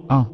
1.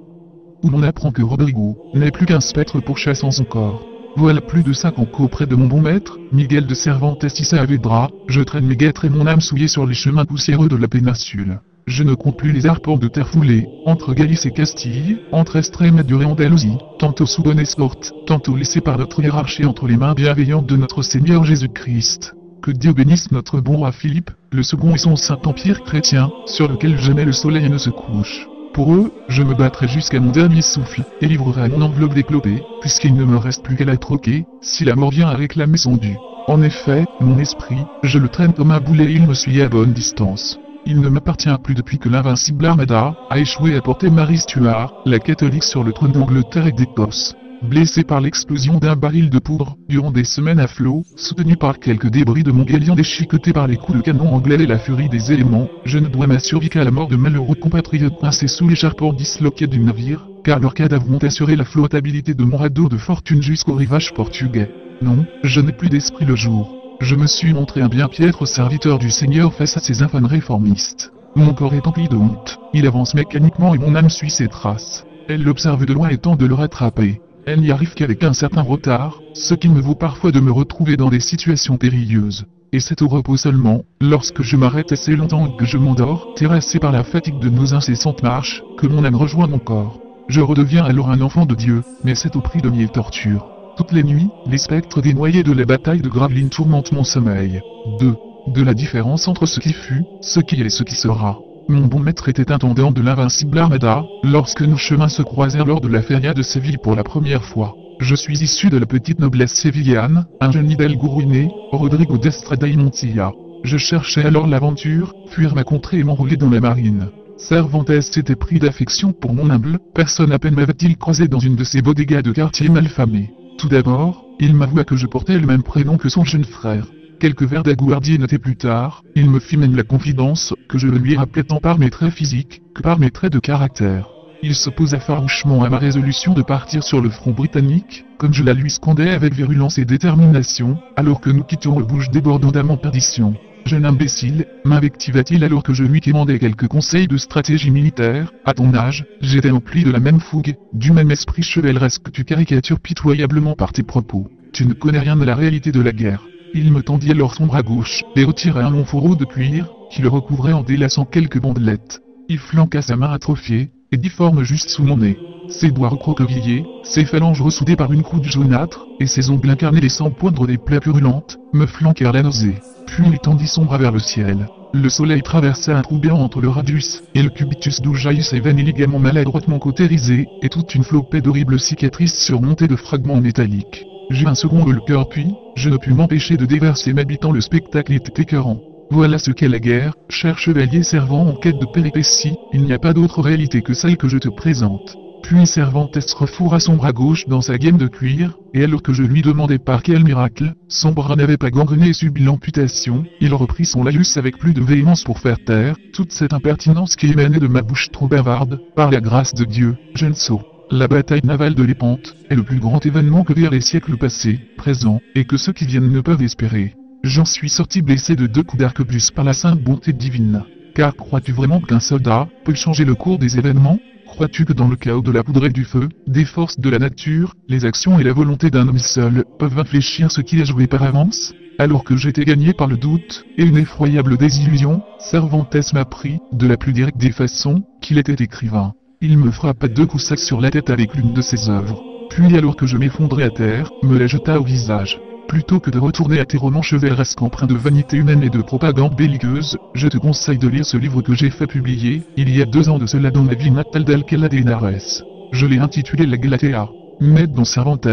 Où l'on apprend que Rodrigo n'est plus qu'un spectre pourchassant son corps. Voilà plus de 5 ans qu'auprès de mon bon maître, Miguel de Cervantes y Saavedra, je traîne mes guêtres et mon âme souillée sur les chemins poussiéreux de la péninsule. Je ne compte plus les arpents de terre foulée, entre Galice et Castille, entre Estrémadure et Andalousie, tantôt sous bonne escorte, tantôt laissés par notre hiérarchie entre les mains bienveillantes de notre Seigneur Jésus-Christ. Que Dieu bénisse notre bon roi Philippe, le second et son Saint-Empire chrétien, sur lequel jamais le soleil ne se couche. Pour eux, je me battrai jusqu'à mon dernier souffle, et livrerai mon enveloppe déclopée, puisqu'il ne me reste plus qu'à la troquer, si la mort vient à réclamer son dû. En effet, mon esprit, je le traîne comme un boulet et il me suit à bonne distance. Il ne m'appartient plus depuis que l'invincible Armada a échoué à porter Marie Stuart, la catholique sur le trône d'Angleterre et d'Écosse. Blessé par l'explosion d'un baril de poudre, durant des semaines à flot, soutenu par quelques débris de mon galion déchiqueté par les coups de canon anglais et la furie des éléments, je ne dois ma survie qu'à la mort de malheureux compatriotes pincés sous les charpents disloqués du navire, car leurs cadavres ont assuré la flottabilité de mon radeau de fortune jusqu'au rivage portugais. Non, je n'ai plus d'esprit le jour. Je me suis montré un bien piètre serviteur du Seigneur face à ces infâmes réformistes. Mon corps est empli de honte, il avance mécaniquement et mon âme suit ses traces. Elle l'observe de loin et tente de le rattraper. Elle n'y arrive qu'avec un certain retard, ce qui me vaut parfois de me retrouver dans des situations périlleuses. Et c'est au repos seulement, lorsque je m'arrête assez longtemps et que je m'endors, terrassé par la fatigue de nos incessantes marches, que mon âme rejoint mon corps. Je redeviens alors un enfant de Dieu, mais c'est au prix de mille tortures. Toutes les nuits, les spectres des noyés de la bataille de Gravelines tourmentent mon sommeil. 2. De la différence entre ce qui fut, ce qui est et ce qui sera. Mon bon maître était intendant de l'invincible Armada, lorsque nos chemins se croisèrent lors de la feria de Séville pour la première fois. Je suis issu de la petite noblesse sévillane, un jeune hidalgo ruiné, Rodrigo d'Estrada y Montilla. Je cherchais alors l'aventure, fuir ma contrée et m'enrôler dans la marine. Cervantes s'était pris d'affection pour mon humble personne à peine m'avait-il croisé dans une de ces bodegas de quartier malfamés. Tout d'abord, il m'avoua que je portais le même prénom que son jeune frère. Quelques vers d'agouardier notés plus tard, il me fit même la confidence que je le lui rappelais tant par mes traits physiques que par mes traits de caractère. Il s'opposa farouchement à ma résolution de partir sur le front britannique, comme je la lui scandais avec virulence et détermination, alors que nous quittions le bouge débordant en perdition. Jeune imbécile, m'invectiva-t-il alors que je lui quémandais quelques conseils de stratégie militaire. À ton âge, j'étais empli de la même fougue, du même esprit chevaleresque que tu caricatures pitoyablement par tes propos. Tu ne connais rien de la réalité de la guerre. Il me tendit alors son bras gauche, et retirait un long fourreau de cuir, qui le recouvrait en délaçant quelques bandelettes. Il flanqua sa main atrophiée, et difforme juste sous mon nez. Ses doigts recroquevillés, ses phalanges ressoudées par une croûte jaunâtre, et ses ongles incarnés laissant poindre des plaies purulentes, me flanquèrent la nausée. Puis il tendit son bras vers le ciel. Le soleil traversa un trou béant entre le radius et le cubitus d'où jaillissent ses veines et ligaments maladroitement cautérisés, et toute une flopée d'horribles cicatrices surmontées de fragments métalliques. J'eus un second le cœur puis, je ne pus m'empêcher de déverser m'habitant le spectacle était écœurant. Voilà ce qu'est la guerre, cher chevalier servant en quête de péripéties, il n'y a pas d'autre réalité que celle que je te présente. Puis Cervantes refourra son bras gauche dans sa gaine de cuir, et alors que je lui demandais par quel miracle, son bras n'avait pas gangrené et subi l'amputation, il reprit son laïus avec plus de véhémence pour faire taire toute cette impertinence qui émanait de ma bouche trop bavarde. Par la grâce de Dieu, jeune sot. La bataille navale de Lépante est le plus grand événement que virent les siècles passés, présents, et que ceux qui viennent ne peuvent espérer. J'en suis sorti blessé de 2 coups d'arquebus par la sainte bonté divine. Car crois-tu vraiment qu'un soldat peut changer le cours des événements? Crois-tu que dans le chaos de la poudre et du feu, des forces de la nature, les actions et la volonté d'un homme seul peuvent infléchir ce qui est joué par avance? Alors que j'étais gagné par le doute et une effroyable désillusion, Cervantes m'apprit, de la plus directe des façons, qu'il était écrivain. Il me frappa 2 coups secs sur la tête avec l'une de ses œuvres. Puis alors que je m'effondrais à terre, me la jeta au visage. Plutôt que de retourner à tes romans chevaleresques empreints de vanité humaine et de propagande belliqueuse, je te conseille de lire ce livre que j'ai fait publier, il y a 2 ans de cela dans ma ville natale d'Alcalá de Henares. Je l'ai intitulé La Galatea. Mais dans Cervantes,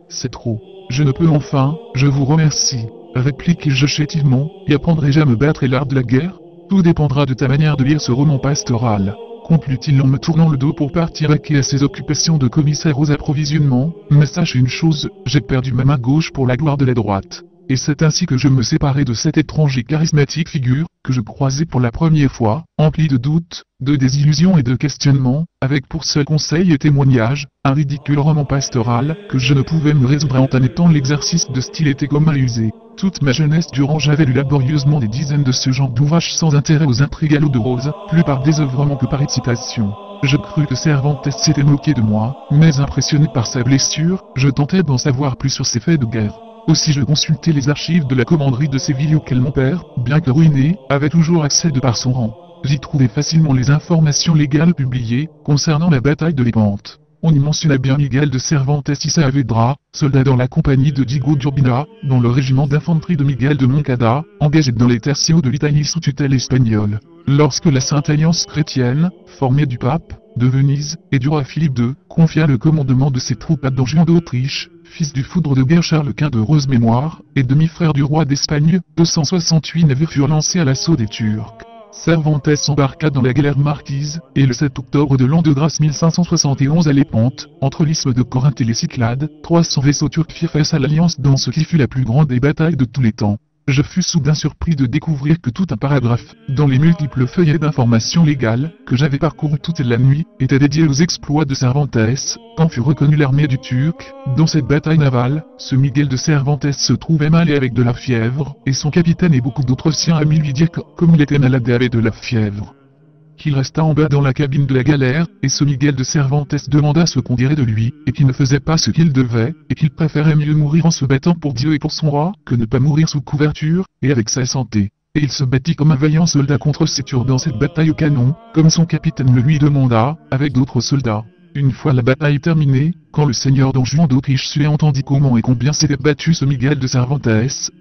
c'est trop. Je ne peux enfin, je vous remercie, répliquai-je chétivement, y apprendrai-je à me battre et l'art de la guerre? Tout dépendra de ta manière de lire ce roman pastoral. Conclut-il en me tournant le dos pour partir à ses occupations de commissaire aux approvisionnements, mais sache une chose, j'ai perdu ma main gauche pour la gloire de la droite. Et c'est ainsi que je me séparai de cette étrange et charismatique figure, que je croisais pour la première fois, emplie de doutes, de désillusions et de questionnements, avec pour seul conseil et témoignage, un ridicule roman pastoral, que je ne pouvais me résoudre à entamer tant l'exercice de style était comme à user. Toute ma jeunesse durant j'avais lu laborieusement des dizaines de ce genre d'ouvrages sans intérêt aux intrigues à l'eau de rose, plus par désœuvrement que par excitation. Je crus que Cervantes s'était moqué de moi, mais impressionné par sa blessure, je tentais d'en savoir plus sur ses faits de guerre. Aussi je consultai les archives de la commanderie de Séville auquel mon père, bien que ruiné, avait toujours accès de par son rang. J'y trouvai facilement les informations légales publiées, concernant la bataille de Lépante. On y mentionna bien Miguel de Cervantes y Saavedra, soldat dans la compagnie de Diego d'Urbina, dans le régiment d'infanterie de Miguel de Moncada, engagé dans les tercios de l'Italie sous tutelle espagnole. Lorsque la Sainte Alliance chrétienne, formée du pape, de Venise, et du roi Philippe II, confia le commandement de ses troupes à Don Juan d'Autriche, fils du foudre de guerre Charles Quint de heureuse mémoire, et demi-frère du roi d'Espagne, 268 navires furent lancés à l'assaut des Turcs. Cervantes s'embarqua dans la galère marquise, et le 7 octobre de l'an de grâce 1571 à Lépante, entre l'isthme de Corinthe et les Cyclades, 300 vaisseaux turcs firent face à l'Alliance dans ce qui fut la plus grande des batailles de tous les temps. Je fus soudain surpris de découvrir que tout un paragraphe, dans les multiples feuillets d'informations légales, que j'avais parcouru toute la nuit, était dédié aux exploits de Cervantes, quand fut reconnue l'armée du Turc. Dans cette bataille navale, ce Miguel de Cervantes se trouvait mal et avec de la fièvre, et son capitaine et beaucoup d'autres siens amis lui dirent que, comme il était malade et avait de la fièvre, qu'il resta en bas dans la cabine de la galère, et ce Miguel de Cervantes demanda ce qu'on dirait de lui, et qu'il ne faisait pas ce qu'il devait, et qu'il préférait mieux mourir en se battant pour Dieu et pour son roi, que ne pas mourir sous couverture, et avec sa santé. Et il se battit comme un vaillant soldat contre ces Turcs dans cette bataille au canon, comme son capitaine le lui demanda, avec d'autres soldats. Une fois la bataille terminée, quand le seigneur Don Juan d'Autriche sut et entendit comment et combien s'était battu ce Miguel de Cervantes,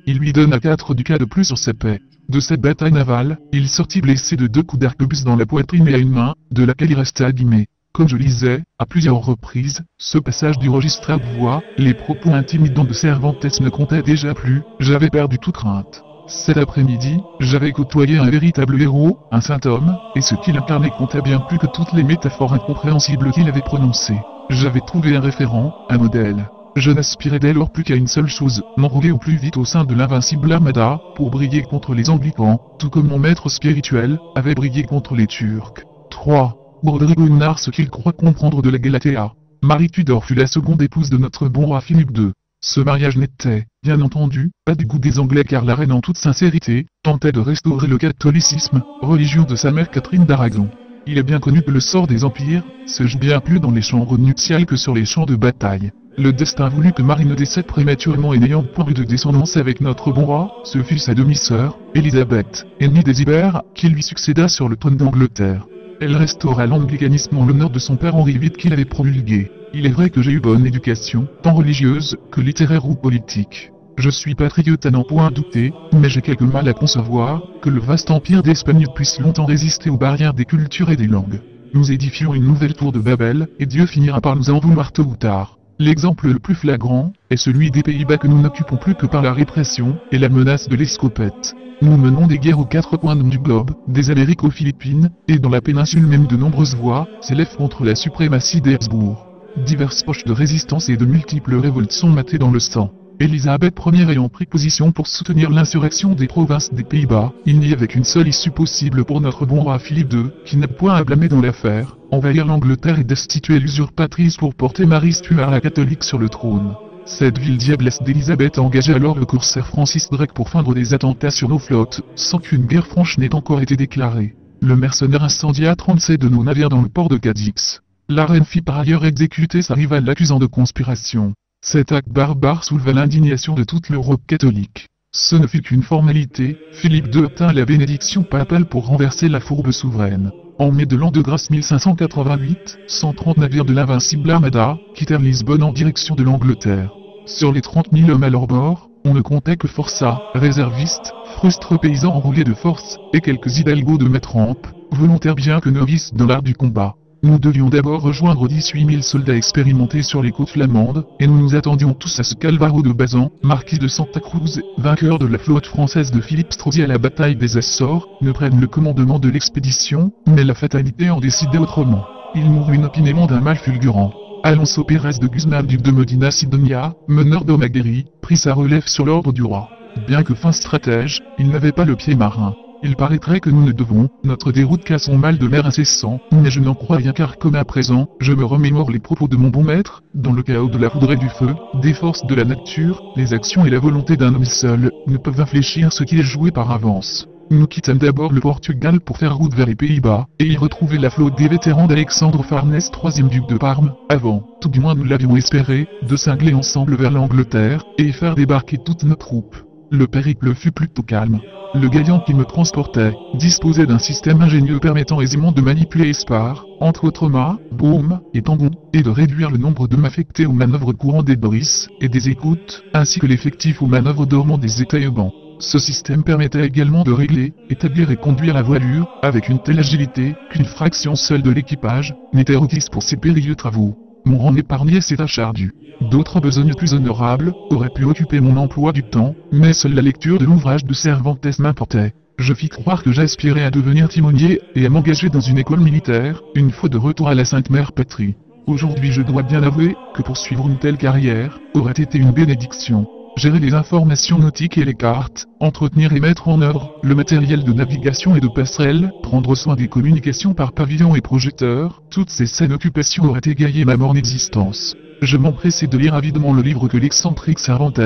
il lui donna 4 ducats de plus sur ses paix. De cette bataille navale, il sortit blessé de 2 coups d'arquebus dans la poitrine et à une main, de laquelle il restait abîmé. Comme je lisais, à plusieurs reprises, ce passage du registre à voix, les propos intimidants de Cervantes ne comptaient déjà plus, j'avais perdu toute crainte. Cet après-midi, j'avais côtoyé un véritable héros, un saint homme, et ce qu'il incarnait comptait bien plus que toutes les métaphores incompréhensibles qu'il avait prononcées. J'avais trouvé un référent, un modèle. Je n'aspirais dès lors plus qu'à une seule chose, m'enrôler au plus vite au sein de l'invincible armada, pour briller contre les anglicans, tout comme mon maître spirituel avait brillé contre les Turcs. 3. Rodrigo narre ce qu'il croit comprendre de la Galatea. Marie Tudor fut la seconde épouse de notre bon roi Philippe II. Ce mariage n'était, bien entendu, pas du goût des Anglais car la reine en toute sincérité, tentait de restaurer le catholicisme, religion de sa mère Catherine d'Aragon. Il est bien connu que le sort des empires, se joue bien plus dans les chambres nuptiales que sur les champs de bataille. Le destin voulut que Marie ne décède prématurément et n'ayant point eu de descendance avec notre bon roi, ce fut sa demi-sœur, Élisabeth, ennemie des Ibères, qui lui succéda sur le trône d'Angleterre. Elle restaura l'anglicanisme en l'honneur de son père Henri VIII qui l'avait promulgué. Il est vrai que j'ai eu bonne éducation, tant religieuse que littéraire ou politique. Je suis patriote à n'en point douter, mais j'ai quelque mal à concevoir que le vaste empire d'Espagne puisse longtemps résister aux barrières des cultures et des langues. Nous édifions une nouvelle tour de Babel, et Dieu finira par nous en vouloir tôt ou tard. L'exemple le plus flagrant est celui des Pays-Bas que nous n'occupons plus que par la répression et la menace de l'escopette. Nous menons des guerres aux 4 coins du globe, des Amériques aux Philippines, et dans la péninsule même de nombreuses voix s'élèvent contre la suprématie des Habsbourg. Diverses poches de résistance et de multiples révoltes sont matées dans le sang. Élisabeth Ier ayant pris position pour soutenir l'insurrection des provinces des Pays-Bas, il n'y avait qu'une seule issue possible pour notre bon roi Philippe II, qui n'a point à blâmer dans l'affaire, envahir l'Angleterre et destituer l'usurpatrice pour porter Marie Stuart la catholique sur le trône. Cette ville diablesse d'Élisabeth engagea alors le corsaire Francis Drake pour feindre des attentats sur nos flottes, sans qu'une guerre franche n'ait encore été déclarée. Le mercenaire incendia 37 de nos navires dans le port de Cadix. La reine fit par ailleurs exécuter sa rivale l'accusant de conspiration. Cet acte barbare souleva l'indignation de toute l'Europe catholique. Ce ne fut qu'une formalité, Philippe II obtint la bénédiction papale pour renverser la fourbe souveraine. En mai de l'an de grâce 1588, 130 navires de l'invincible armada quittèrent Lisbonne en direction de l'Angleterre. Sur les 30 000 hommes à leur bord, on ne comptait que forçats, réservistes, frustrés paysans enrôlés de force, et quelques hidalgos de maître-rampe, volontaires bien que novices dans l'art du combat. Nous devions d'abord rejoindre 18 000 soldats expérimentés sur les côtes flamandes, et nous nous attendions tous à ce qu'Alvaro de Bazan, marquis de Santa Cruz, vainqueur de la flotte française de Philippe Strozzi à la bataille des Açores, ne prenne le commandement de l'expédition, mais la fatalité en décidait autrement. Il mourut inopinément d'un mal fulgurant. Alonso Pérez de Guzman, duc de Medina Sidonia, meneur d'hommes aguerris, prit sa relève sur l'ordre du roi. Bien que fin stratège, il n'avait pas le pied marin. Il paraîtrait que nous ne devons, notre déroute qu'à son mal de mer incessant, mais je n'en crois rien car comme à présent, je me remémore les propos de mon bon maître, dans le chaos de la foudre et du feu, des forces de la nature, les actions et la volonté d'un homme seul, ne peuvent infléchir ce qui est joué par avance. Nous quittâmes d'abord le Portugal pour faire route vers les Pays-Bas, et y retrouver la flotte des vétérans d'Alexandre Farnèse, 3e duc de Parme, avant, tout du moins nous l'avions espéré, de cingler ensemble vers l'Angleterre, et faire débarquer toutes nos troupes. Le périple fut plutôt calme. Le galion qui me transportait disposait d'un système ingénieux permettant aisément de manipuler les spars, entre autres mâts, baumes et tambons, et de réduire le nombre de m'affectés aux manœuvres courantes des brisses et des écoutes, ainsi que l'effectif aux manœuvres dormantes des étaillements. Ce système permettait également de régler, établir et conduire la voilure, avec une telle agilité, qu'une fraction seule de l'équipage n'était requise pour ces périlleux travaux. Mon rang épargnait ces tâches ardues. D'autres besognes plus honorables auraient pu occuper mon emploi du temps, mais seule la lecture de l'ouvrage de Cervantes m'importait. Je fis croire que j'aspirais à devenir timonier et à m'engager dans une école militaire, une fois de retour à la Sainte Mère Patrie. Aujourd'hui je dois bien avouer que poursuivre une telle carrière aurait été une bénédiction. Gérer les informations nautiques et les cartes, entretenir et mettre en œuvre le matériel de navigation et de passerelle, prendre soin des communications par pavillon et projecteur, toutes ces saines occupations auraient égayé ma morne existence. Je m'empressai de lire avidement le livre que l'excentrique Cervantes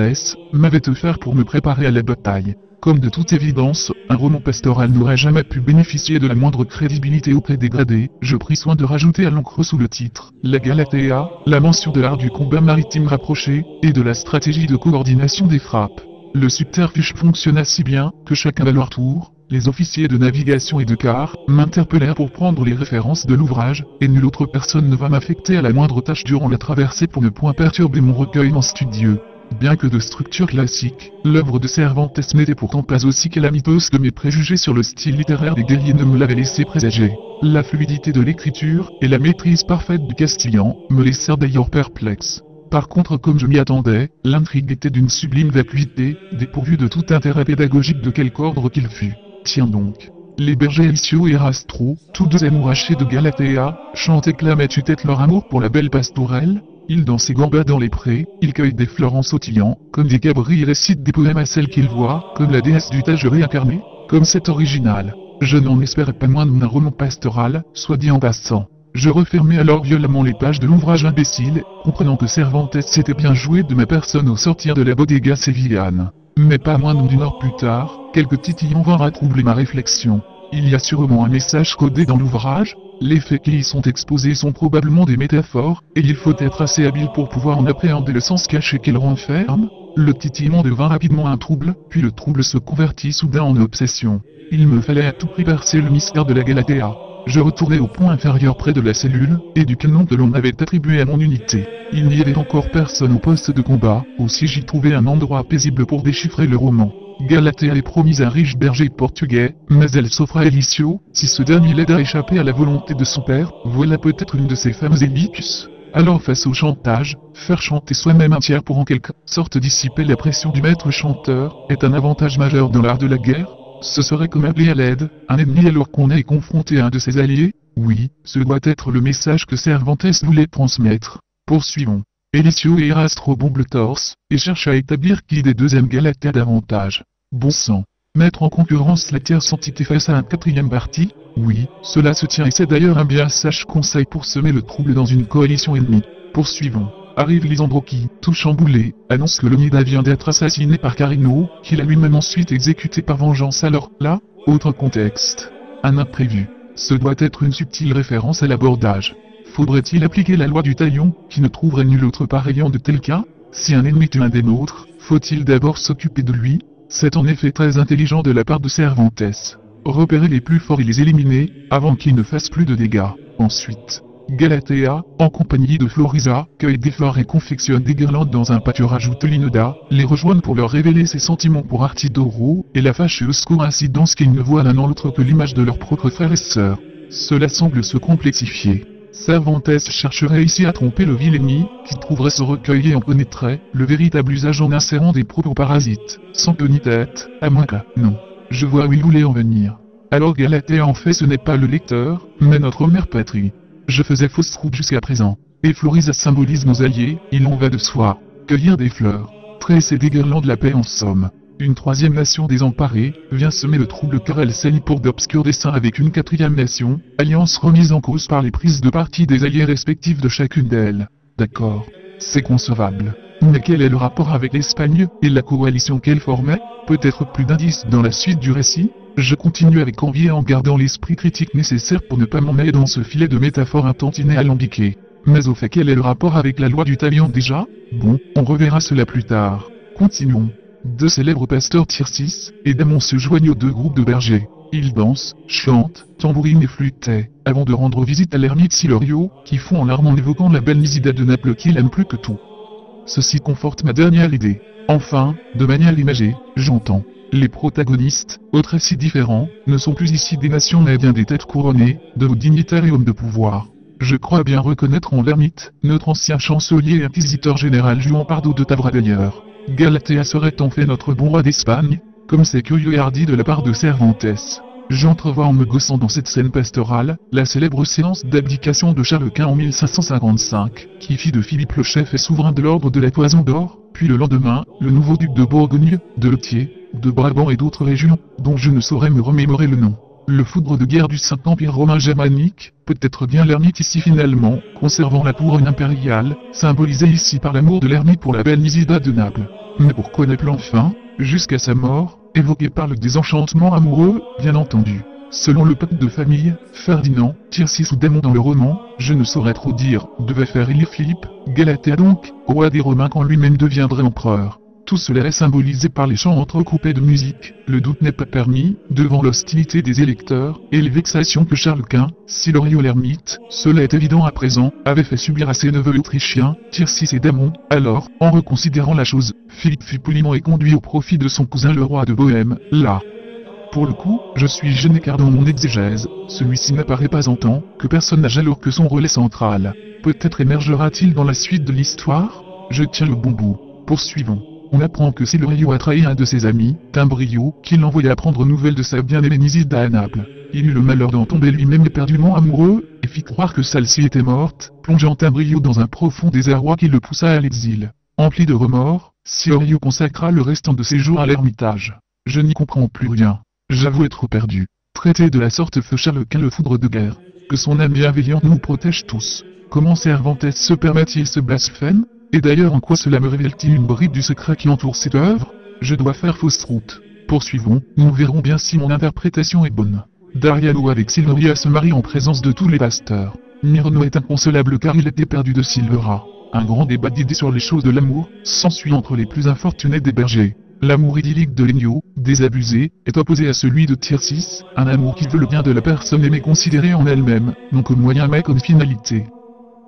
m'avait offert pour me préparer à la bataille. Comme de toute évidence, un roman pastoral n'aurait jamais pu bénéficier de la moindre crédibilité auprès des gradés. Je pris soin de rajouter à l'encre sous le titre « La Galatea » la mention de l'art du combat maritime rapproché, et de la stratégie de coordination des frappes. Le subterfuge fonctionna si bien, que chacun à leur tour, les officiers de navigation et de quart, m'interpellèrent pour prendre les références de l'ouvrage, et nulle autre personne ne va m'affecter à la moindre tâche durant la traversée pour ne point perturber mon recueillement studieux. Bien que de structure classique, l'œuvre de Cervantes n'était pourtant pas aussi calamiteuse que mes préjugés sur le style littéraire des guerriers ne me l'avaient laissé présager. La fluidité de l'écriture, et la maîtrise parfaite du castillan, me laissèrent d'ailleurs perplexe. Par contre, comme je m'y attendais, l'intrigue était d'une sublime vacuité, dépourvue de tout intérêt pédagogique de quelque ordre qu'il fût. Tiens donc. Les bergers Elicio et Rastro, tous deux amourachés de Galatea, chantent et clament à tue-tête leur amour pour la belle pastourelle. Ils dansent et gambadent dans les prés, ils cueillent des fleurs en sautillant, comme des cabris et récitent des poèmes à celles qu'ils voient, comme la déesse du Tage réincarnée, comme c'est original. Je n'en espérais pas moins d'un roman pastoral, soit dit en passant. Je refermai alors violemment les pages de l'ouvrage imbécile, comprenant que Cervantes s'était bien joué de ma personne au sortir de la bodega sévillane. Mais pas moins d'une heure plus tard, quelques titillants vinrent à troubler ma réflexion. Il y a sûrement un message codé dans l'ouvrage. Les faits qui y sont exposés sont probablement des métaphores, et il faut être assez habile pour pouvoir en appréhender le sens caché qu'ils renferment. Le titillement devint rapidement un trouble, puis le trouble se convertit soudain en obsession. Il me fallait à tout prix percer le mystère de la Galatea. Je retournai au point inférieur près de la cellule, et du canon que l'on avait attribué à mon unité. Il n'y avait encore personne au poste de combat, aussi j'y trouvai un endroit paisible pour déchiffrer le roman. Galatea est promise à un riche berger portugais, mais elle s'offre à Elicio, si ce dernier l'aide à échapper à la volonté de son père, voilà peut-être une de ses femmes élipus. Alors face au chantage, faire chanter soi-même un tiers pour en quelque sorte dissiper la pression du maître chanteur, est un avantage majeur dans l'art de la guerre. Ce serait comme appeler à l'aide un ennemi alors qu'on est confronté à un de ses alliés. Oui, ce doit être le message que Cervantes voulait transmettre. Poursuivons. Elicio et Rastro bombent le torse, et cherchent à établir qui des deux aime Galatea davantage. Bon sang. Mettre en concurrence la tierce entité face à un quatrième parti? Oui, cela se tient et c'est d'ailleurs un bien sage conseil pour semer le trouble dans une coalition ennemie. Poursuivons. Arrive Lisandro qui, tout chamboulé, annonce que l'Onida vient d'être assassiné par Carino, qu'il a lui-même ensuite exécuté par vengeance. Alors, là, autre contexte. Un imprévu. Ce doit être une subtile référence à l'abordage. Faudrait-il appliquer la loi du talion, qui ne trouverait nul autre pareillant de tel cas? Si un ennemi tue un des nôtres, faut-il d'abord s'occuper de lui? C'est en effet très intelligent de la part de Cervantes. Repérer les plus forts et les éliminer, avant qu'ils ne fassent plus de dégâts. Ensuite, Galatea, en compagnie de Florisa, cueille des fleurs et confectionne des guirlandes dans un pâturage où Tolinoda les rejoignent pour leur révéler ses sentiments pour Artidoro, et la fâcheuse coïncidence qu'ils ne voient l'un dans l'autre que l'image de leurs propres frères et sœurs. Cela semble se complexifier. Cervantes chercherait ici à tromper le vil ennemi, qui trouverait ce recueil et en connaîtrait le véritable usage en insérant des propos parasites, sans queue ni tête, à moins que... Non. Je vois où il voulait en venir. Alors Galatea en fait ce n'est pas le lecteur, mais notre mère patrie. Je faisais fausse route jusqu'à présent. Et Florisa symbolise nos alliés, il en va de soi. Cueillir des fleurs. Tresser des guirlandes de la paix en somme. Une troisième nation désemparée, vient semer le trouble car elle s'allie pour d'obscurs desseins avec une quatrième nation, alliance remise en cause par les prises de parti des alliés respectifs de chacune d'elles. D'accord. C'est concevable. Mais quel est le rapport avec l'Espagne, et la coalition qu'elle formait? Peut-être plus d'indices dans la suite du récit? Je continue avec envie en gardant l'esprit critique nécessaire pour ne pas m'emmêler dans ce filet de métaphores un tantinet alambiquées. Mais au fait, quel est le rapport avec la loi du talion déjà? Bon, on reverra cela plus tard. Continuons. Deux célèbres pasteurs Tircis et Damon se joignent aux deux groupes de bergers. Ils dansent, chantent, tambourinent et flûtaient, avant de rendre visite à l'ermite Silorio, qui fond en larmes en évoquant la belle Nisida de Naples qu'il aime plus que tout. Ceci conforte ma dernière idée. Enfin, de manière imagée, j'entends. Les protagonistes, autres si différents, ne sont plus ici des nations mais bien des têtes couronnées, de hauts dignitaires et hommes de pouvoir. Je crois bien reconnaître en l'ermite, notre ancien chancelier et inquisiteur général Juan Pardo de Tabra d'ailleurs. Galatea serait en fait notre bon roi d'Espagne, comme c'est curieux et hardi de la part de Cervantes. J'entrevois en me gaussant dans cette scène pastorale, la célèbre séance d'abdication de Charles Quint en 1555, qui fit de Philippe le chef et souverain de l'ordre de la Toison d'Or, puis le lendemain, le nouveau duc de Bourgogne, de Lothier, de Brabant et d'autres régions, dont je ne saurais me remémorer le nom. Le foudre de guerre du Saint-Empire romain germanique, peut-être bien l'ermite ici finalement, conservant la couronne impériale, symbolisée ici par l'amour de l'ermite pour la belle Nisida de Naples. Mais pourquoi Naples enfin, jusqu'à sa mort, évoqué par le désenchantement amoureux, bien entendu. Selon le pacte de famille, Ferdinand, Tircis ou Damon dans le roman, je ne saurais trop dire, devait faire élire Philippe, Galatea donc, roi des Romains quand lui-même deviendrait empereur. Tout cela est symbolisé par les chants entrecoupés de musique, le doute n'est pas permis, devant l'hostilité des électeurs, et les vexations que Charles Quint, Silorio l'ermite, cela est évident à présent, avait fait subir à ses neveux autrichiens, Tircis et Damon. Alors, en reconsidérant la chose, Philippe fut poliment et conduit au profit de son cousin le roi de Bohême, là. Pour le coup, je suis gêné car dans mon exégèse, celui-ci n'apparaît pas en tant que personnage alors que son relais central. Peut-être émergera-t-il dans la suite de l'histoire? Je tiens le bon bout. Poursuivons. On apprend que Silorio a trahi un de ses amis, Timbrio, qui l'envoya prendre nouvelle de sa bien-aimée Nisida à Naples. Il eut le malheur d'en tomber lui-même éperdument amoureux, et fit croire que celle-ci était morte, plongeant Timbrio dans un profond désarroi qui le poussa à l'exil. Empli de remords, Silorio consacra le restant de ses jours à l'ermitage. Je n'y comprends plus rien. J'avoue être perdu. Traité de la sorte feu Charles Quint le foudre de guerre. Que son âme bienveillante nous protège tous. Comment Cervantes se permet-il ce blasphème? Et d'ailleurs en quoi cela me révèle-t-il une bride du secret qui entoure cette œuvre? Je dois faire fausse route. Poursuivons, nous verrons bien si mon interprétation est bonne. Dariano avec Silveria se marie en présence de tous les pasteurs. Myrno est inconsolable car il était perdu de Silvera. Un grand débat d'idées sur les choses de l'amour s'ensuit entre les plus infortunés des bergers. L'amour idyllique de Lénio, désabusé, est opposé à celui de Tircis, un amour qui veut le bien de la personne aimée considérée en elle-même, non comme moyen mais comme finalité.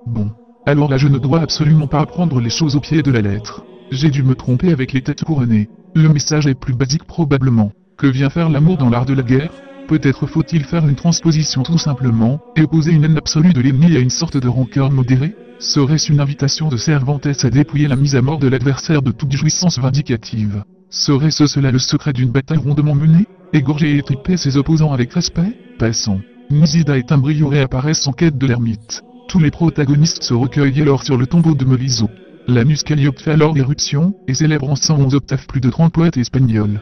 Bon. Alors là je ne dois absolument pas apprendre les choses au pied de la lettre. J'ai dû me tromper avec les têtes couronnées. Le message est plus basique probablement. Que vient faire l'amour dans l'art de la guerre? Peut-être faut-il faire une transposition tout simplement, et opposer une haine absolue de l'ennemi à une sorte de rancœur modérée? Serait-ce une invitation de Cervantes à dépouiller la mise à mort de l'adversaire de toute jouissance vindicative? Serait-ce cela le secret d'une bataille rondement menée? Égorger et étriper ses opposants avec respect? Passons. Nisida et Timbrio réapparaissent en quête de l'ermite. Tous les protagonistes se recueillent alors sur le tombeau de Meliso. L'Anus Calliope fait alors éruption, et célèbre en 111 octaves plus de 30 poètes espagnols.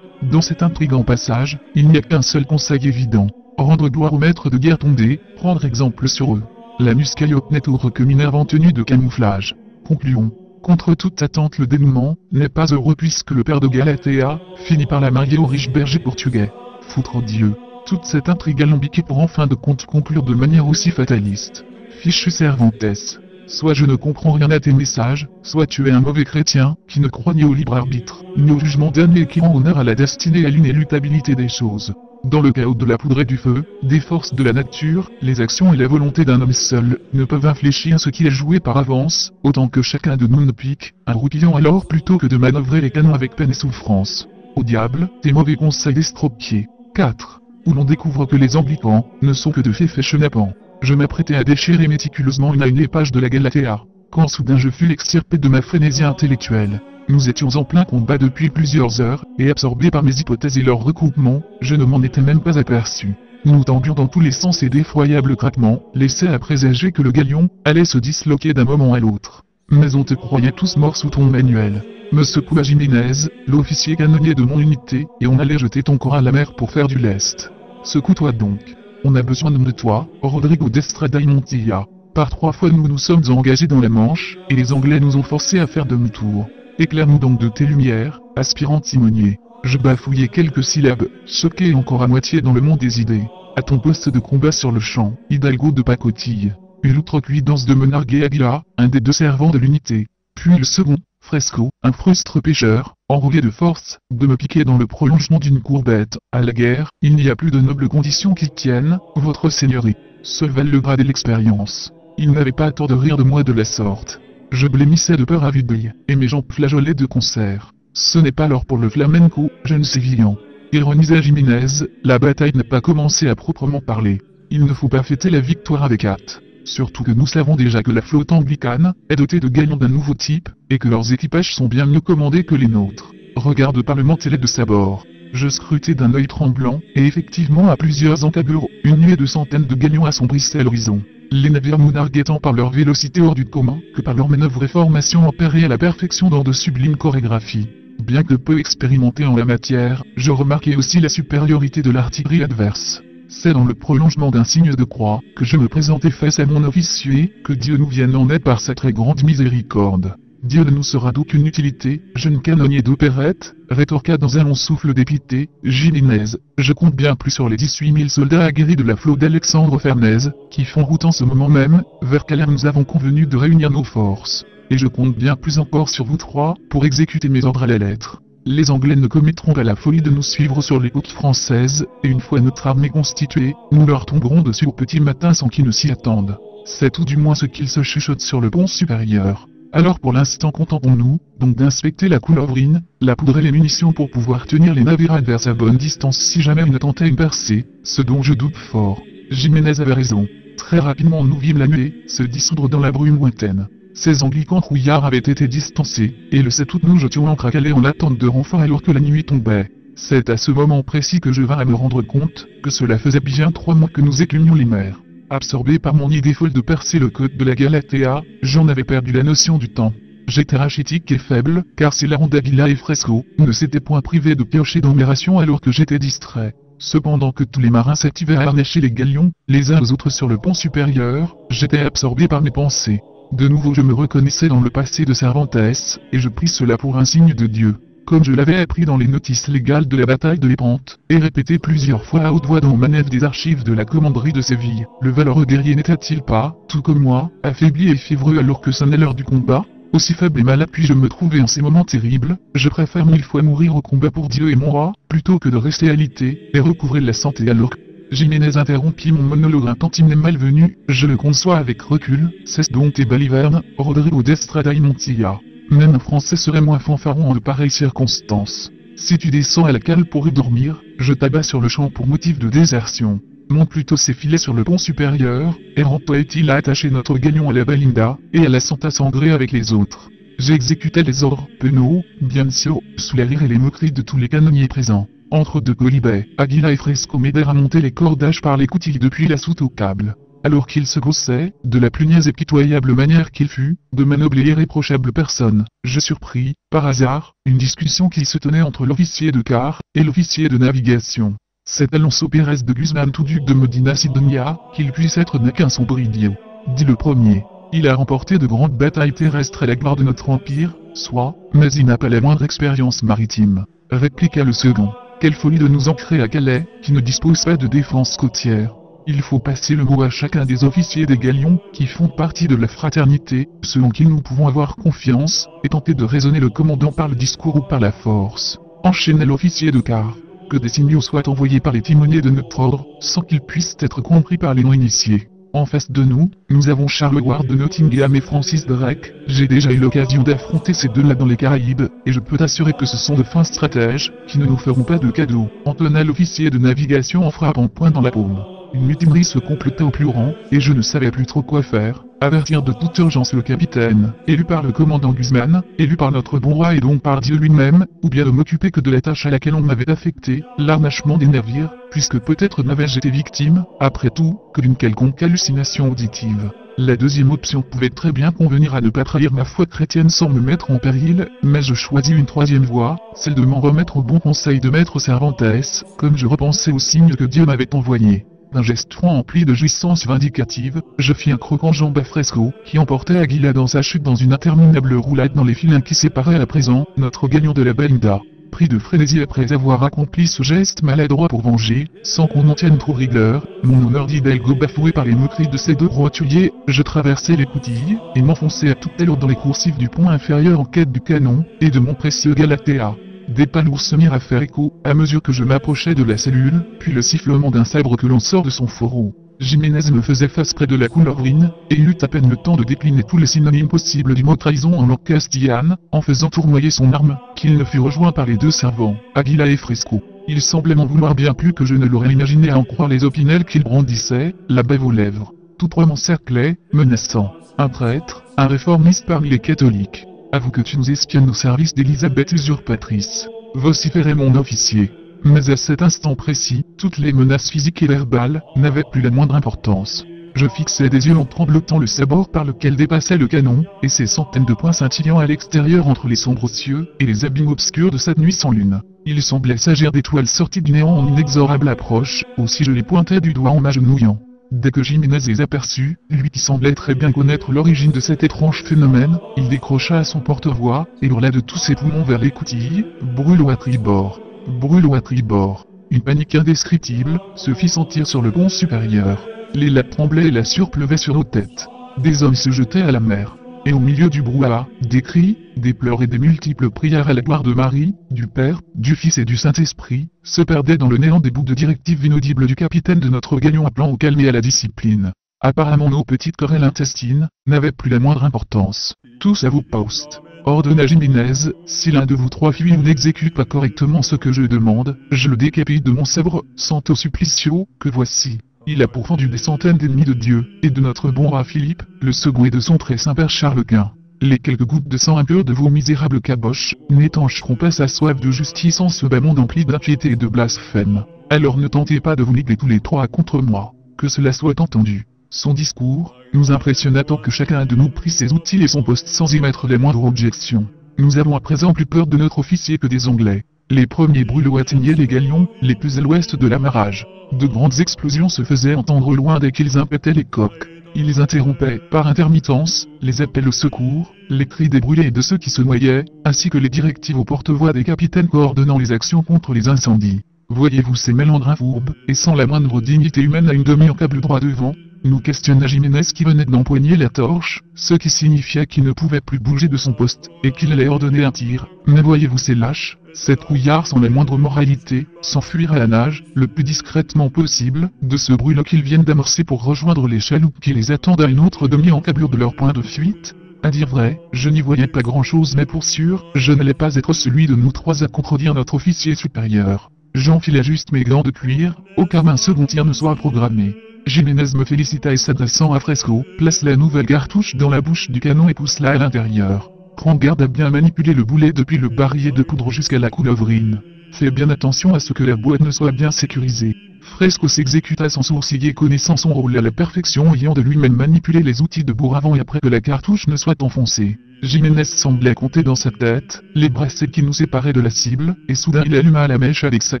Dans cet intrigant passage, il n'y a qu'un seul conseil évident. Rendre gloire aux maîtres de guerre tombés, prendre exemple sur eux. L'Anus Calliope n'est autre que Minerve en tenue de camouflage. Concluons. Contre toute attente le dénouement n'est pas heureux puisque le père de Galatea finit par la marier au riche berger portugais. Foutre Dieu. Toute cette intrigue alambiquée pour en fin de compte conclure de manière aussi fataliste. Fichu Cervantes. Soit je ne comprends rien à tes messages, soit tu es un mauvais chrétien, qui ne croit ni au libre arbitre, ni au jugement dernier et qui rend honneur à la destinée et à l'inéluctabilité des choses. Dans le chaos de la poudre et du feu, des forces de la nature, les actions et la volonté d'un homme seul, ne peuvent infléchir ce qui est joué par avance, autant que chacun de nous ne pique, un roupillon alors plutôt que de manœuvrer les canons avec peine et souffrance. Au diable, tes mauvais conseils estropiés. 4. Où l'on découvre que les anglicans, ne sont que de faits chenapans. Je m'apprêtais à déchirer méticuleusement une page de la Galatea, quand soudain je fus extirpé de ma frénésie intellectuelle. Nous étions en plein combat depuis plusieurs heures, et absorbé par mes hypothèses et leur recoupement, je ne m'en étais même pas aperçu. Nous tendions dans tous les sens et d'effroyables craquements, laissaient à présager que le galion allait se disloquer d'un moment à l'autre. Mais on te croyait tous morts sous ton manuel. Me secoua Jiménez, l'officier canonnier de mon unité, et on allait jeter ton corps à la mer pour faire du lest. Secoue-toi donc. On a besoin de toi, Rodrigo d'Estrada y Montilla. Par 3 fois nous nous sommes engagés dans la Manche, et les Anglais nous ont forcés à faire demi-tour. Éclaire-nous donc de tes lumières, aspirant timonier. Je bafouillais quelques syllabes, choqué et encore à moitié dans le monde des idées. À ton poste de combat sur le champ, Hidalgo de pacotille. Une outrecuidance de Menarguet Aguilar, un des deux servants de l'unité. Puis le second, Fresco, un frustre pêcheur, enrôlé de force, de me piquer dans le prolongement d'une courbette. À la guerre, il n'y a plus de nobles conditions qui tiennent, votre seigneurie. Seul valent le grade et l'expérience. Il n'avait pas tort de rire de moi de la sorte. Je blêmissais de peur à vue d'œil, et mes jambes flageolaient de concert. Ce n'est pas l'heure pour le flamenco, jeune sévillan. Ironisait Jiménez, la bataille n'a pas commencé à proprement parler. Il ne faut pas fêter la victoire avec hâte. Surtout que nous savons déjà que la flotte anglicane est dotée de galions d'un nouveau type, et que leurs équipages sont bien mieux commandés que les nôtres. Regarde par le mantelet de sa bord. Je scrutais d'un œil tremblant, et effectivement à plusieurs encablures, une nuée de centaines de galions assombrissait l'horizon. Les navires monargues tant par leur vélocité hors du commun, que par leur manœuvre et formation opérée à la perfection dans de sublimes chorégraphies. Bien que peu expérimenté en la matière, je remarquais aussi la supériorité de l'artillerie adverse. C'est dans le prolongement d'un signe de croix, que je me présentais face à mon officier, que Dieu nous vienne en aide par sa très grande miséricorde. Dieu ne nous sera d'aucune utilité, jeune canonnier d'opérette, rétorqua dans un long souffle dépité, Jiménez. Je compte bien plus sur les 18 000 soldats aguerris de la flotte d'Alexandre Farnèse, qui font route en ce moment même, vers Calais nous avons convenu de réunir nos forces. Et je compte bien plus encore sur vous trois, pour exécuter mes ordres à la lettre. Les Anglais ne commettront pas la folie de nous suivre sur les côtes françaises, et une fois notre armée constituée, nous leur tomberons dessus au petit matin sans qu'ils ne s'y attendent. C'est tout du moins ce qu'ils se chuchotent sur le pont supérieur. Alors pour l'instant contentons-nous, donc d'inspecter la coulevrine, la poudre et les munitions pour pouvoir tenir les navires adverses à bonne distance si jamais ils ne tentaient une percée, ce dont je doute fort. Jiménez avait raison. Très rapidement nous vîmes la nuée se dissoudre dans la brume lointaine. Ces anglicans trouillards avaient été distancés, et le 7 août nous jetions l'ancre à Calais en attente de renfort alors que la nuit tombait. C'est à ce moment précis que je vins à me rendre compte que cela faisait bien 3 mois que nous éclumions les mers. Absorbé par mon idée folle de percer le côte de la Galatea, j'en avais perdu la notion du temps. J'étais rachitique et faible, car ces larrons d'Avila et Fresco ne s'étaient point privés de piocher dans mes rations alors que j'étais distrait. Cependant que tous les marins s'activaient à harnacher les galions, les uns aux autres sur le pont supérieur, j'étais absorbé par mes pensées. De nouveau je me reconnaissais dans le passé de Cervantes, et je pris cela pour un signe de Dieu. Comme je l'avais appris dans les notices légales de la bataille de Lépante, et répété plusieurs fois à haute voix dans manœuvre des archives de la commanderie de Séville, le valeureux guerrier n'était-il pas, tout comme moi, affaibli et fiévreux alors que sonnait l'heure du combat? Aussi faible et malade puis-je me trouver en ces moments terribles, je préfère 1000 fois mourir au combat pour Dieu et mon roi, plutôt que de rester alité, et recouvrer la santé alors que... Jiménez interrompit mon monologue un tantinet malvenu, je le conçois avec recul, cesse donc tes balivernes, Rodrigo d'Estrada y Montilla. Même un Français serait moins fanfaron en de pareilles circonstances. Si tu descends à la cale pour y dormir, je t'abats sur le champ pour motif de désertion. Monte plutôt ses filets sur le pont supérieur, et rends-toi utile à attacher notre galion à la Balinda, et à la Santa Sangre avec les autres. J'exécutais les ordres penauds, bien sûr, sous les rires et les moqueries de tous les canonniers présents. Entre deux colibets, Aguila et Fresco m'aidèrent à monter les cordages par les coutilles depuis la soute au câble. Alors qu'ils se gaussaient, de la plus niaise et pitoyable manière qu'il fut, de ma noble et irréprochable personne, je surpris, par hasard, une discussion qui se tenait entre l'officier de quart et l'officier de navigation. C'est Alonso Pérez de Guzman tout duc de Medina Sidonia, qu'il puisse être n'est qu'un sombre idiot, dit le premier. Il a remporté de grandes batailles terrestres à la gloire de notre empire, soit, mais il n'a pas la moindre expérience maritime, répliqua le second. Quelle folie de nous ancrer à Calais, qui ne dispose pas de défense côtière. Il faut passer le mot à chacun des officiers des galions, qui font partie de la fraternité, selon qui nous pouvons avoir confiance, et tenter de raisonner le commandant par le discours ou par la force. Enchaînait l'officier de quart. Que des signaux soient envoyés par les timoniers de notre ordre, sans qu'ils puissent être compris par les non-initiés. En face de nous, nous avons Charles Ward de Nottingham et Francis Drake. J'ai déjà eu l'occasion d'affronter ces deux-là dans les Caraïbes, et je peux t'assurer que ce sont de fins stratèges, qui ne nous feront pas de cadeaux. Entonna l'officier de navigation en frappant poing dans la paume. Une mutinerie se complétait au plus rang, et je ne savais plus trop quoi faire. Avertir de toute urgence le capitaine, élu par le commandant Guzman, élu par notre bon roi et donc par Dieu lui-même, ou bien de m'occuper que de la tâche à laquelle on m'avait affecté, l'arnachement des navires, puisque peut-être n'avais-je été victime, après tout, que d'une quelconque hallucination auditive. La deuxième option pouvait très bien convenir à ne pas trahir ma foi chrétienne sans me mettre en péril, mais je choisis une troisième voie, celle de m'en remettre au bon conseil de maître Cervantes, comme je repensais aux signes que Dieu m'avait envoyés. D'un geste franc empli de jouissance vindicative, je fis un croquant jambe à Fresco, qui emportait Aguila dans sa chute dans une interminable roulade dans les filins qui séparaient à présent notre galion de la Balinda. Pris de frénésie après avoir accompli ce geste maladroit pour venger, sans qu'on en tienne trop rigueur, mon honneur d'Hidalgo bafoué par les moqueries de ces deux roturiers, je traversai les coutilles, et m'enfonçai à toute allure dans les coursives du pont inférieur en quête du canon, et de mon précieux Galatea. Des palourdes se mirent à faire écho, à mesure que je m'approchais de la cellule, puis le sifflement d'un sabre que l'on sort de son fourreau. Jiménez me faisait face près de la coulevrine, et il eut à peine le temps de décliner tous les synonymes possibles du mot trahison en langue castillane, en faisant tournoyer son arme, qu'il ne fut rejoint par les deux servants, Aguila et Fresco. Il semblait m'en vouloir bien plus que je ne l'aurais imaginé à en croire les opinels qu'il brandissait, la bave aux lèvres. Tous trois m'encerclaient, menaçant. Un prêtre, un réformiste parmi les catholiques. Avoue que tu nous espionnes au service d'Élisabeth usurpatrice. Vociférait mon officier. Mais à cet instant précis, toutes les menaces physiques et verbales n'avaient plus la moindre importance. Je fixais des yeux en tremblotant le sabord par lequel dépassait le canon, et ses centaines de points scintillant à l'extérieur entre les sombres cieux et les abîmes obscurs de cette nuit sans lune. Il semblait s'agir d'étoiles sorties du néant en inexorable approche, aussi je les pointais du doigt en m'agenouillant. Dès que Jiménez les aperçut, lui qui semblait très bien connaître l'origine de cet étrange phénomène, il décrocha à son porte-voix, et hurla de tous ses poumons vers les coutilles, « Brûlons à tribord ! Brûlons à tribord !» Une panique indescriptible se fit sentir sur le pont supérieur. Les lattes tremblaient et la sueur pleuvait sur nos têtes. Des hommes se jetaient à la mer. Et au milieu du brouhaha, des cris, des pleurs et des multiples prières à la gloire de Marie, du Père, du Fils et du Saint-Esprit, se perdaient dans le néant des bouts de directives inaudibles du capitaine de notre galion appelant au calme et à la discipline. Apparemment nos petites querelles intestines n'avaient plus la moindre importance. Tous à vos postes. Ordonna Jiménez, si l'un de vous trois fuit ou n'exécute pas correctement ce que je demande, je le décapite de mon sabre, Santo Supplicio, que voici. Il a pourfendu des centaines d'ennemis de Dieu, et de notre bon roi Philippe, le second et de son très saint père Charles Quint. Les quelques gouttes de sang impur de vos misérables caboches, n'étancheront pas sa soif de justice en ce bas monde empli d'impiété et de blasphème. Alors ne tentez pas de vous liguer tous les trois contre moi, que cela soit entendu. Son discours nous impressionna tant que chacun de nous prit ses outils et son poste sans y mettre les moindres objections. Nous avons à présent plus peur de notre officier que des Anglais. Les premiers brûlots atteignaient les galions, les plus à l'ouest de l'amarrage. De grandes explosions se faisaient entendre au loin dès qu'ils impétaient les coques. Ils interrompaient, par intermittence, les appels au secours, les cris des brûlés et de ceux qui se noyaient, ainsi que les directives aux porte-voix des capitaines coordonnant les actions contre les incendies. Voyez-vous ces mélandrins fourbes, et sans la moindre dignité humaine à une demi-encable droit devant, nous questionna Jiménez qui venait d'empoigner la torche, ce qui signifiait qu'il ne pouvait plus bouger de son poste, et qu'il allait ordonner un tir. Mais voyez-vous ces lâches, ces trouillards sans la moindre moralité, s'enfuir à la nage, le plus discrètement possible, de ce brûlot qu'ils viennent d'amorcer pour rejoindre les chaloupes qui les attendent à une autre demi-encablure de leur point de fuite. À dire vrai, je n'y voyais pas grand-chose mais pour sûr, je n'allais pas être celui de nous trois à contredire notre officier supérieur. J'enfilai juste mes gants de cuir, au cas où un second tir ne soit programmé. Jiménez me félicita et s'adressant à Fresco, place la nouvelle cartouche dans la bouche du canon et pousse-la à l'intérieur. Prends garde à bien manipuler le boulet depuis le barillet de poudre jusqu'à la coulevrine. Fais bien attention à ce que la boîte ne soit bien sécurisée. Fresco s'exécuta sans sourciller connaissant son rôle à la perfection ayant de lui-même manipulé les outils de bourre avant et après que la cartouche ne soit enfoncée. Jiménez semblait compter dans sa tête les bracelets qui nous séparaient de la cible, et soudain il alluma la mèche avec sa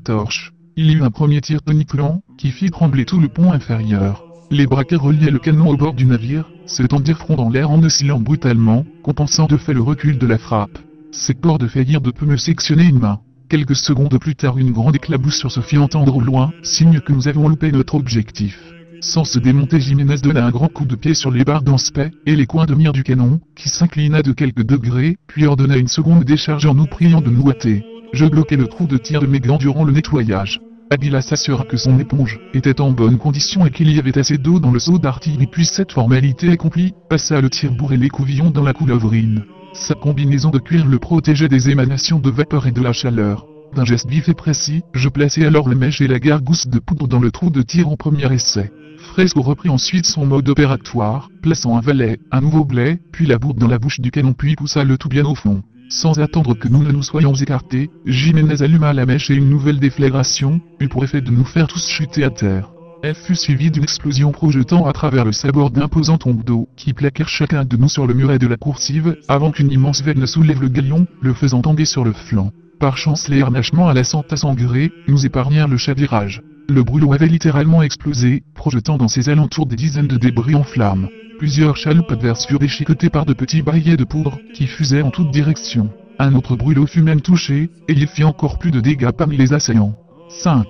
torche. Il y eut un premier tir tonitruant, qui fit trembler tout le pont inférieur. Les braquets reliaient le canon au bord du navire, se tendirent front dans l'air en oscillant brutalement, compensant de fait le recul de la frappe. Ces cordes faillirent de peu me sectionner une main. Quelques secondes plus tard une grande éclaboussure se fit entendre au loin, signe que nous avions loupé notre objectif. Sans se démonter, Jiménez donna un grand coup de pied sur les barres d'aspect et les coins de mire du canon, qui s'inclina de quelques degrés, puis ordonna une seconde décharge en nous priant de nous hâter. Je bloquai le trou de tir de mes gants durant le nettoyage. Abila s'assura que son éponge était en bonne condition et qu'il y avait assez d'eau dans le seau d'artillerie, puis cette formalité accomplie, passa le tire-bouche et l'écouvillon dans la coulevrine. Sa combinaison de cuir le protégeait des émanations de vapeur et de la chaleur. D'un geste vif et précis, je plaçai alors la mèche et la gargousse de poudre dans le trou de tir en premier essai. Fresco reprit ensuite son mode opératoire, plaçant un valet, un nouveau blé, puis la bourre dans la bouche du canon puis poussa le tout bien au fond. Sans attendre que nous ne nous soyons écartés, Jiménez alluma la mèche et une nouvelle déflagration eut pour effet de nous faire tous chuter à terre. Elle fut suivie d'une explosion projetant à travers le sabord d'imposants tombes d'eau qui plaquèrent chacun de nous sur le muret de la coursive, avant qu'une immense vague ne soulève le galion, le faisant tanguer sur le flanc. Par chance les harnachements à la sentasse engrée nous épargnèrent le chavirage. Le brûlot avait littéralement explosé, projetant dans ses alentours des dizaines de débris en flammes. Plusieurs chaloupes adverses furent déchiquetées par de petits barilets de poudre, qui fusaient en toutes directions. Un autre brûlot fut même touché, et il fit encore plus de dégâts parmi les assaillants. 5.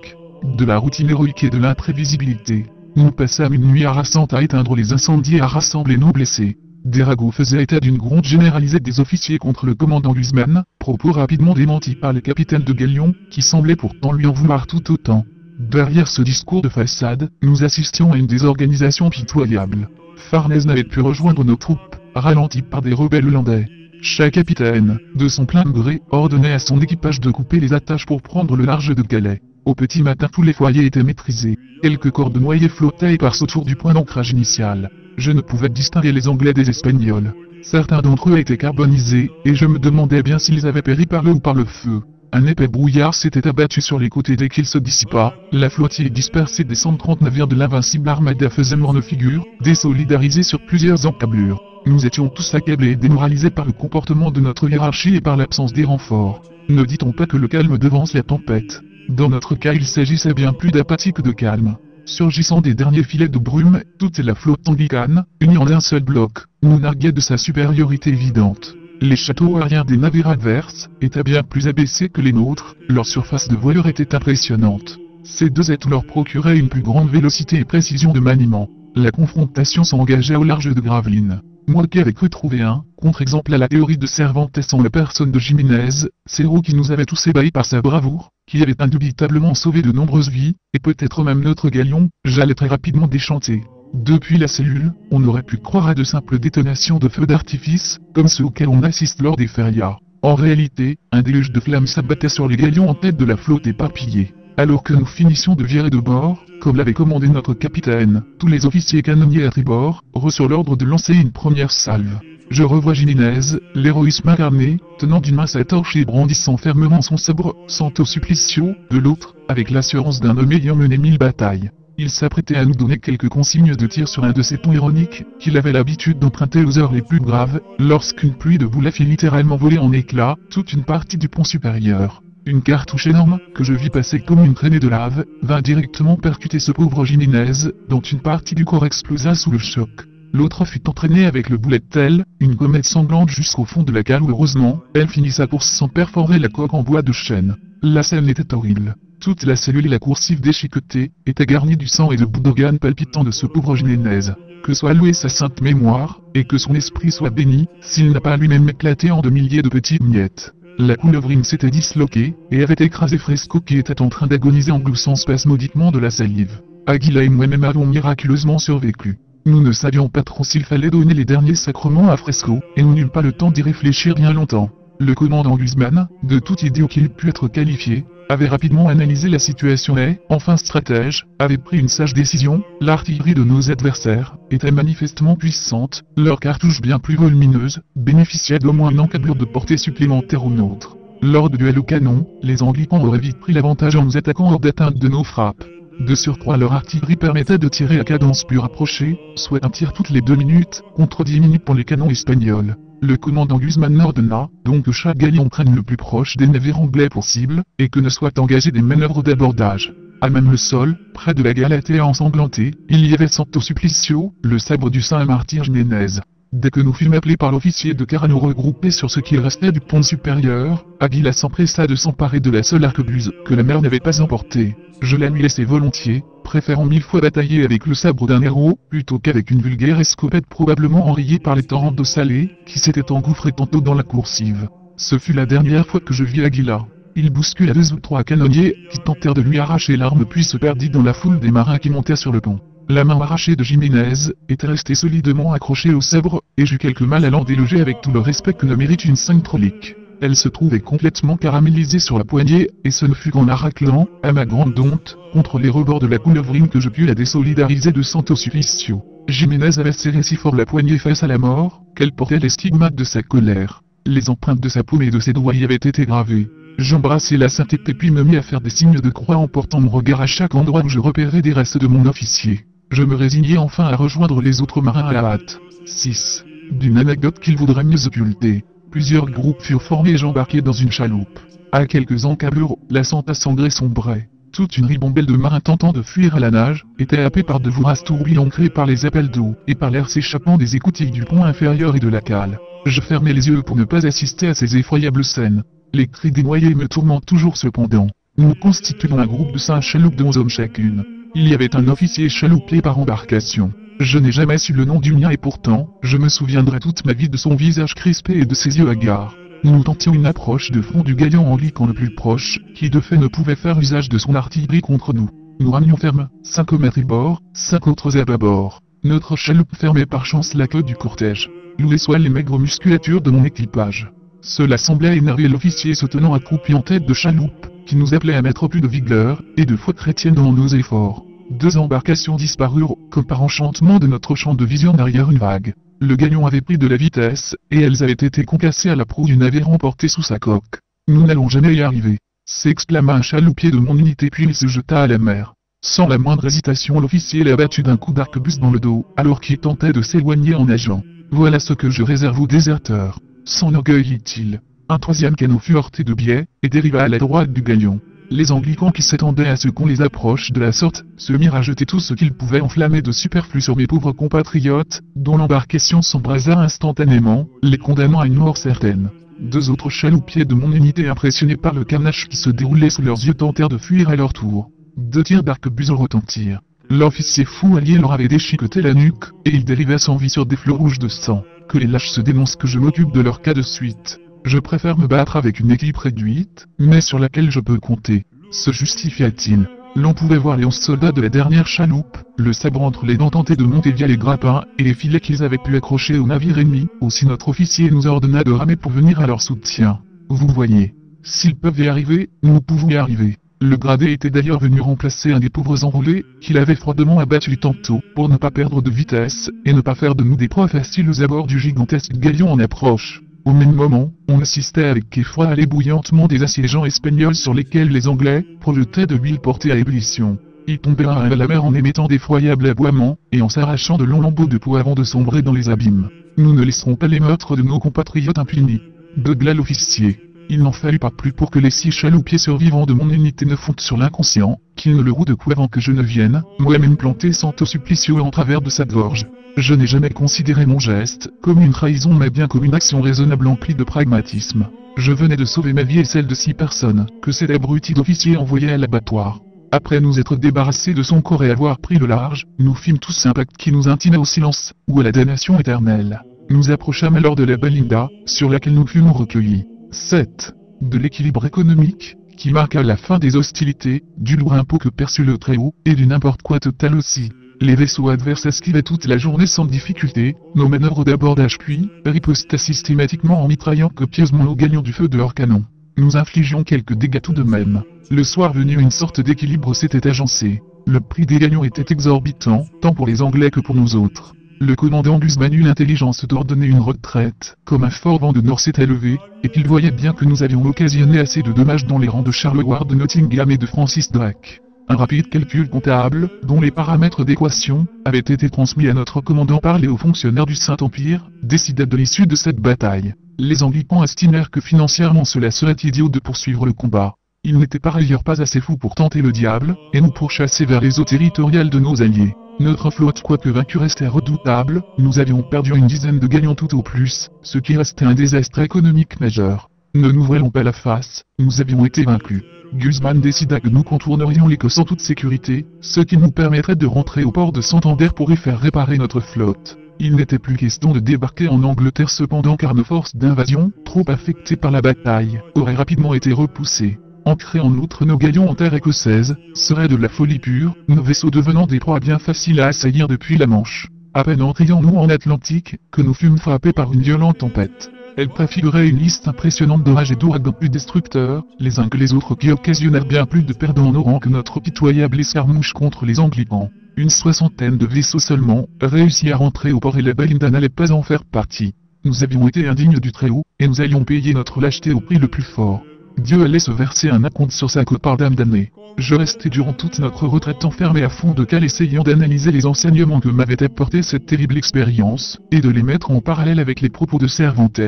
De la routine héroïque et de l'imprévisibilité. Nous passâmes une nuit harassante à éteindre les incendies et à rassembler nos blessés. Des ragots faisaient état d'une gronde généralisée des officiers contre le commandant Guzman, propos rapidement démentis par le capitaine de galion, qui semblait pourtant lui en vouloir tout autant. Derrière ce discours de façade, nous assistions à une désorganisation pitoyable. Farnèse n'avait pu rejoindre nos troupes, ralenties par des rebelles hollandais. Chaque capitaine, de son plein gré, ordonnait à son équipage de couper les attaches pour prendre le large de Calais. Au petit matin, tous les foyers étaient maîtrisés. Quelques corps de noyés flottaient éparses autour du point d'ancrage initial. Je ne pouvais distinguer les Anglais des Espagnols. Certains d'entre eux étaient carbonisés, et je me demandais bien s'ils avaient péri par l'eau ou par le feu. Un épais brouillard s'était abattu sur les côtés dès qu'il se dissipa. La flottille dispersée des 130 navires de l'invincible armada faisait morne figure, désolidarisée sur plusieurs encablures. Nous étions tous accablés et démoralisés par le comportement de notre hiérarchie et par l'absence des renforts. Ne dit-on pas que le calme devance la tempête? Dans notre cas, il s'agissait bien plus d'apathie que de calme. Surgissant des derniers filets de brume, toute la flotte anglicane, unie en un seul bloc, nous narguait de sa supériorité évidente. Les châteaux aériens des navires adverses étaient bien plus abaissés que les nôtres, leur surface de voilure était impressionnante. Ces deux êtres leur procuraient une plus grande vélocité et précision de maniement. La confrontation s'engageait au large de Gravelines. Moi qui avais cru trouver un contre-exemple à la théorie de Cervantes en la personne de Jiménez, ce héros qui nous avait tous ébahis par sa bravoure, qui avait indubitablement sauvé de nombreuses vies, et peut-être même notre galion, j'allais très rapidement déchanter. Depuis la cellule, on aurait pu croire à de simples détonations de feux d'artifice, comme ceux auxquels on assiste lors des férias. En réalité, un déluge de flammes s'abattait sur les galions en tête de la flotte éparpillée. Alors que nous finissions de virer de bord, comme l'avait commandé notre capitaine, tous les officiers canonniers à tribord reçurent l'ordre de lancer une première salve. Je revois Jiménez, l'héroïsme incarné, tenant d'une main sa torche et brandissant fermement son sabre, Santo Supplicio, de l'autre, avec l'assurance d'un homme ayant mené 1000 batailles. Il s'apprêtait à nous donner quelques consignes de tir sur un de ces tons ironiques, qu'il avait l'habitude d'emprunter aux heures les plus graves, lorsqu'une pluie de boules fit littéralement voler en éclats toute une partie du pont supérieur. Une cartouche énorme, que je vis passer comme une traînée de lave, vint directement percuter ce pauvre Jiménez, dont une partie du corps explosa sous le choc. L'autre fut entraînée avec le boulet telle une comète sanglante jusqu'au fond de la cale où heureusement, elle finit sa course sans perforer la coque en bois de chêne. La scène était horrible. Toute la cellule et la coursive déchiquetée étaient garnies du sang et de bouts d'organes palpitants de ce pauvre Jiménez. Que soit louée sa sainte mémoire, et que son esprit soit béni, s'il n'a pas lui-même éclaté en de milliers de petites miettes. La coulevrine s'était disloquée, et avait écrasé Fresco qui était en train d'agoniser en gloussant spasmodiquement de la salive. Aguila et moi-même avons miraculeusement survécu. Nous ne savions pas trop s'il fallait donner les derniers sacrements à Fresco, et nous n'eûmes pas le temps d'y réfléchir bien longtemps. Le commandant Guzman, de toute idée qu'il pût être qualifié, avait rapidement analysé la situation et, enfin stratège, avait pris une sage décision. L'artillerie de nos adversaires était manifestement puissante, leurs cartouches bien plus volumineuses, bénéficiaient d'au moins une encablure de portée supplémentaire aux nôtres. Lors de duel au canon, les Anglicans auraient vite pris l'avantage en nous attaquant hors d'atteinte de nos frappes. De surcroît, leur artillerie permettait de tirer à cadence plus rapprochée, soit un tir toutes les 2 minutes, contre 10 minutes pour les canons espagnols. Le commandant Guzman ordonna donc que chaque galion prenne le plus proche des navires anglais possible, et que ne soient engagées des manœuvres d'abordage. À même le sol, près de la Galatea ensanglantée, il y avait Santo Supplicio, le sabre du saint martyr Jiménez. Dès que nous fûmes appelés par l'officier de quart à nous regrouper sur ce qu'il restait du pont supérieur, Aguila s'empressa de s'emparer de la seule arquebuse que la mer n'avait pas emportée. Je la lui laissai volontiers, préférant 1000 fois batailler avec le sabre d'un héros, plutôt qu'avec une vulgaire escopette probablement enrayée par les torrents d'eau salée, qui s'était engouffrée tantôt dans la coursive. Ce fut la dernière fois que je vis Aguila. Il bouscula 2 ou 3 canonniers, qui tentèrent de lui arracher l'arme puis se perdit dans la foule des marins qui montaient sur le pont. La main arrachée de Jiménez était restée solidement accrochée au sabre, et j'eus quelque mal à l'en déloger avec tout le respect que ne mérite une sainte relique. Elle se trouvait complètement caramélisée sur la poignée, et ce ne fut qu'en la raclant, à ma grande honte, contre les rebords de la coulevrine que je pus la désolidariser de Santo Supplicio. Jiménez avait serré si fort la poignée face à la mort, qu'elle portait les stigmates de sa colère. Les empreintes de sa paume et de ses doigts y avaient été gravées. J'embrassai la sainteté puis me mis à faire des signes de croix en portant mon regard à chaque endroit où je repérais des restes de mon officier. Je me résignai enfin à rejoindre les autres marins à la hâte. 6. D'une anecdote qu'il vaudrait mieux occulter. Plusieurs groupes furent formés et j'embarquai dans une chaloupe. À quelques encablures, la Santa Sangre sombrait. Toute une ribambelle de marins tentant de fuir à la nage, était happée par de voraces tourbillons créés par les appels d'eau, et par l'air s'échappant des écoutilles du pont inférieur et de la cale. Je fermais les yeux pour ne pas assister à ces effroyables scènes. Les cris des noyés me tourmentent toujours cependant. Nous constituons un groupe de 5 chaloupes de 11 hommes chacune. Il y avait un officier chaloupier par embarcation. Je n'ai jamais su le nom du mien et pourtant, je me souviendrai toute ma vie de son visage crispé et de ses yeux hagards. Nous tentions une approche de front du galion en liquant le plus proche, qui de fait ne pouvait faire usage de son artillerie contre nous. Nous ramions ferme, 5 hommes à tribord, 5 autres à bâbord. Notre chaloupe fermait par chance la queue du cortège. Loué soit les maigres musculatures de mon équipage. Cela semblait énerver l'officier se tenant accroupi en tête de chaloupe, qui nous appelait à mettre plus de vigueur et de foi chrétienne dans nos efforts. 2 embarcations disparurent, comme par enchantement de notre champ de vision derrière une vague. Le galion avait pris de la vitesse, et elles avaient été concassées à la proue du navire emporté sous sa coque. Nous n'allons jamais y arriver, s'exclama un chaloupier de mon unité puis il se jeta à la mer. Sans la moindre hésitation l'officier l'a battu d'un coup d'arquebuse dans le dos, alors qu'il tentait de s'éloigner en nageant. Voilà ce que je réserve aux déserteurs. S'enorgueillit-il. Un 3e canot fut heurté de biais, et dériva à la droite du galion. Les anglicans qui s'attendaient à ce qu'on les approche de la sorte, se mirent à jeter tout ce qu'ils pouvaient enflammer de superflu sur mes pauvres compatriotes, dont l'embarcation s'embrasa instantanément, les condamnant à une mort certaine. 2 autres chaloupiers de mon unité impressionnés par le carnage qui se déroulait sous leurs yeux tentèrent de fuir à leur tour. 2 tirs d'arquebuse retentirent. L'officier fou allié leur avait déchiqueté la nuque, et ils dérivaient sans vie sur des flots rouges de sang. Que les lâches se dénoncent que je m'occupe de leur cas de suite. Je préfère me battre avec une équipe réduite, mais sur laquelle je peux compter. Se justifia-t-il. L'on pouvait voir les 11 soldats de la dernière chaloupe, le sabre entre les dents tenter de monter via les grappins et les filets qu'ils avaient pu accrocher au navire ennemi. Aussi notre officier nous ordonna de ramer pour venir à leur soutien. Vous voyez. S'ils peuvent y arriver, nous pouvons y arriver. Le gradé était d'ailleurs venu remplacer un des pauvres enrôlés, qu'il avait froidement abattu tantôt, pour ne pas perdre de vitesse, et ne pas faire de nous des proies faciles à bord du gigantesque galion en approche. Au même moment, on assistait avec effroi à l'ébouillantement des assiégeants espagnols sur lesquels les Anglais projetaient de l'huile portée à ébullition. Ils tombèrent à la mer en émettant d'effroyables aboiements, et en s'arrachant de longs lambeaux de peau avant de sombrer dans les abîmes. Nous ne laisserons pas les meurtres de nos compatriotes impunis. Beugla l'officier. Il n'en fallut pas plus pour que les 6 chaloupiers survivants de mon unité ne fondent sur l'inconscient, qu'ils ne le rouent de coups avant que je ne vienne, moi-même planté Santo Supplicio en travers de sa gorge. Je n'ai jamais considéré mon geste comme une trahison mais bien comme une action raisonnable emplie de pragmatisme. Je venais de sauver ma vie et celle de 6 personnes, que cet abruti d'officier envoyait à l'abattoir. Après nous être débarrassés de son corps et avoir pris le large, nous fîmes tous un pacte qui nous intimait au silence, ou à la damnation éternelle. Nous approchâmes alors de la Belinda, sur laquelle nous fûmes recueillis. 7. De l'équilibre économique, qui marqua la fin des hostilités, du lourd impôt que perçut le Très-Haut, et du n'importe quoi total aussi. Les vaisseaux adverses esquivaient toute la journée sans difficulté, nos manœuvres d'abordage puis, ripostaient systématiquement en mitraillant copieusement nos gagnants du feu de leurs canons. Nous infligions quelques dégâts tout de même. Le soir venu une sorte d'équilibre s'était agencé. Le prix des gagnants était exorbitant, tant pour les Anglais que pour nous autres. Le commandant Guzman eut l'intelligence d'ordonner une retraite, comme un fort vent de nord s'était levé, et qu'il voyait bien que nous avions occasionné assez de dommages dans les rangs de Charles Ward de Nottingham et de Francis Drake. Un rapide calcul comptable, dont les paramètres d'équation, avaient été transmis à notre commandant par les hauts fonctionnaires du Saint-Empire, décida de l'issue de cette bataille. Les Anglicans estimèrent que financièrement cela serait idiot de poursuivre le combat. Ils n'étaient par ailleurs pas assez fous pour tenter le diable, et nous pourchasser vers les eaux territoriales de nos alliés. Notre flotte quoique vaincue restait redoutable, nous avions perdu une dizaine de gagnants tout au plus, ce qui restait un désastre économique majeur. Ne nous voilons pas la face, nous avions été vaincus. Guzman décida que nous contournerions l'Écosse en toute sécurité, ce qui nous permettrait de rentrer au port de Santander pour y faire réparer notre flotte. Il n'était plus question de débarquer en Angleterre cependant car nos forces d'invasion, trop affectées par la bataille, auraient rapidement été repoussées. Ancrer en outre nos galions en terre écossaise, serait de la folie pure, nos vaisseaux devenant des proies bien faciles à assaillir depuis la Manche. À peine entrions-nous en Atlantique, que nous fûmes frappés par une violente tempête. Elle préfigurait une liste impressionnante d'orages et d'ouragans plus destructeurs, les uns que les autres qui occasionnèrent bien plus de perdants en nos rangs que notre pitoyable escarmouche contre les Anglicans. Une 60aine de vaisseaux seulement, réussit à rentrer au port et la Belinda n'allait pas en faire partie. Nous avions été indignes du Très-Haut, et nous allions payer notre lâcheté au prix le plus fort. Dieu allait se verser un acompte sur sa cote par dame damnée. Je restai durant toute notre retraite enfermé à fond de cale essayant d'analyser les enseignements que m'avait apporté cette terrible expérience, et de les mettre en parallèle avec les propos de Cervantes.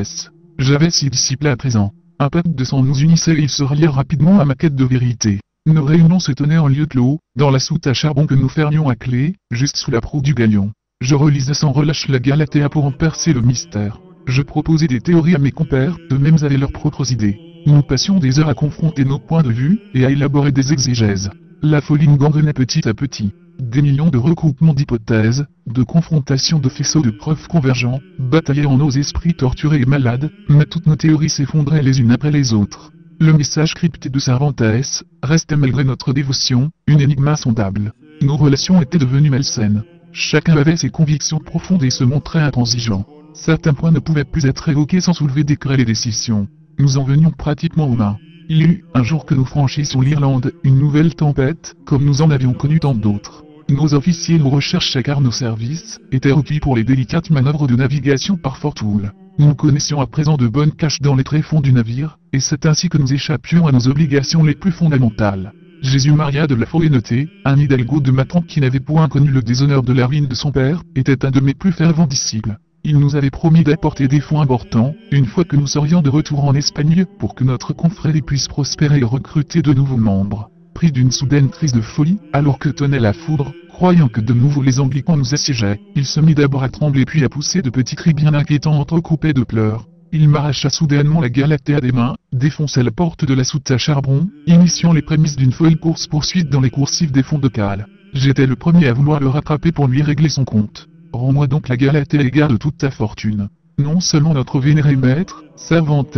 J'avais 6 disciples à présent. Un pacte de sang nous unissait et ils se rallièrent rapidement à ma quête de vérité. Nos réunions se tenaient en lieu clos, dans la soute à charbon que nous fermions à clé, juste sous la proue du galion. Je relisais sans relâche la Galatea pour en percer le mystère. Je proposais des théories à mes compères, eux-mêmes avaient leurs propres idées. Nous passions des heures à confronter nos points de vue, et à élaborer des exégèses. La folie nous gangrenait petit à petit. Des millions de recoupements d'hypothèses, de confrontations de faisceaux de preuves convergents, bataillaient en nos esprits torturés et malades, mais toutes nos théories s'effondraient les unes après les autres. Le message crypté de Cervantes restait malgré notre dévotion, une énigme insondable. Nos relations étaient devenues malsaines. Chacun avait ses convictions profondes et se montrait intransigeant. Certains points ne pouvaient plus être évoqués sans soulever des querelles et des scissions. Nous en venions pratiquement aux mains. Il y eut, un jour que nous franchissions l'Irlande, une nouvelle tempête, comme nous en avions connu tant d'autres. Nos officiers nous recherchaient car nos services étaient requis pour les délicates manœuvres de navigation par Fortoul. Nous connaissions à présent de bonnes caches dans les tréfonds du navire, et c'est ainsi que nous échappions à nos obligations les plus fondamentales. Jésus-Maria de la Fouenneté, un hidalgo de ma tante qui n'avait point connu le déshonneur de la ruine de son père, était un de mes plus fervents disciples. Il nous avait promis d'apporter des fonds importants, une fois que nous serions de retour en Espagne, pour que notre confrérie puisse prospérer et recruter de nouveaux membres. Pris d'une soudaine crise de folie, alors que tenait la foudre, croyant que de nouveau les Anglicans nous assiégeaient, il se mit d'abord à trembler puis à pousser de petits cris bien inquiétants entrecoupés de pleurs. Il m'arracha soudainement la Galatea des mains, défonça la porte de la soute à charbon, initiant les prémices d'une folle course-poursuite dans les coursives des fonds de cale. J'étais le premier à vouloir le rattraper pour lui régler son compte. Rends-moi donc la Galatea et garde toute ta fortune. Non seulement notre vénéré maître, Cervantes,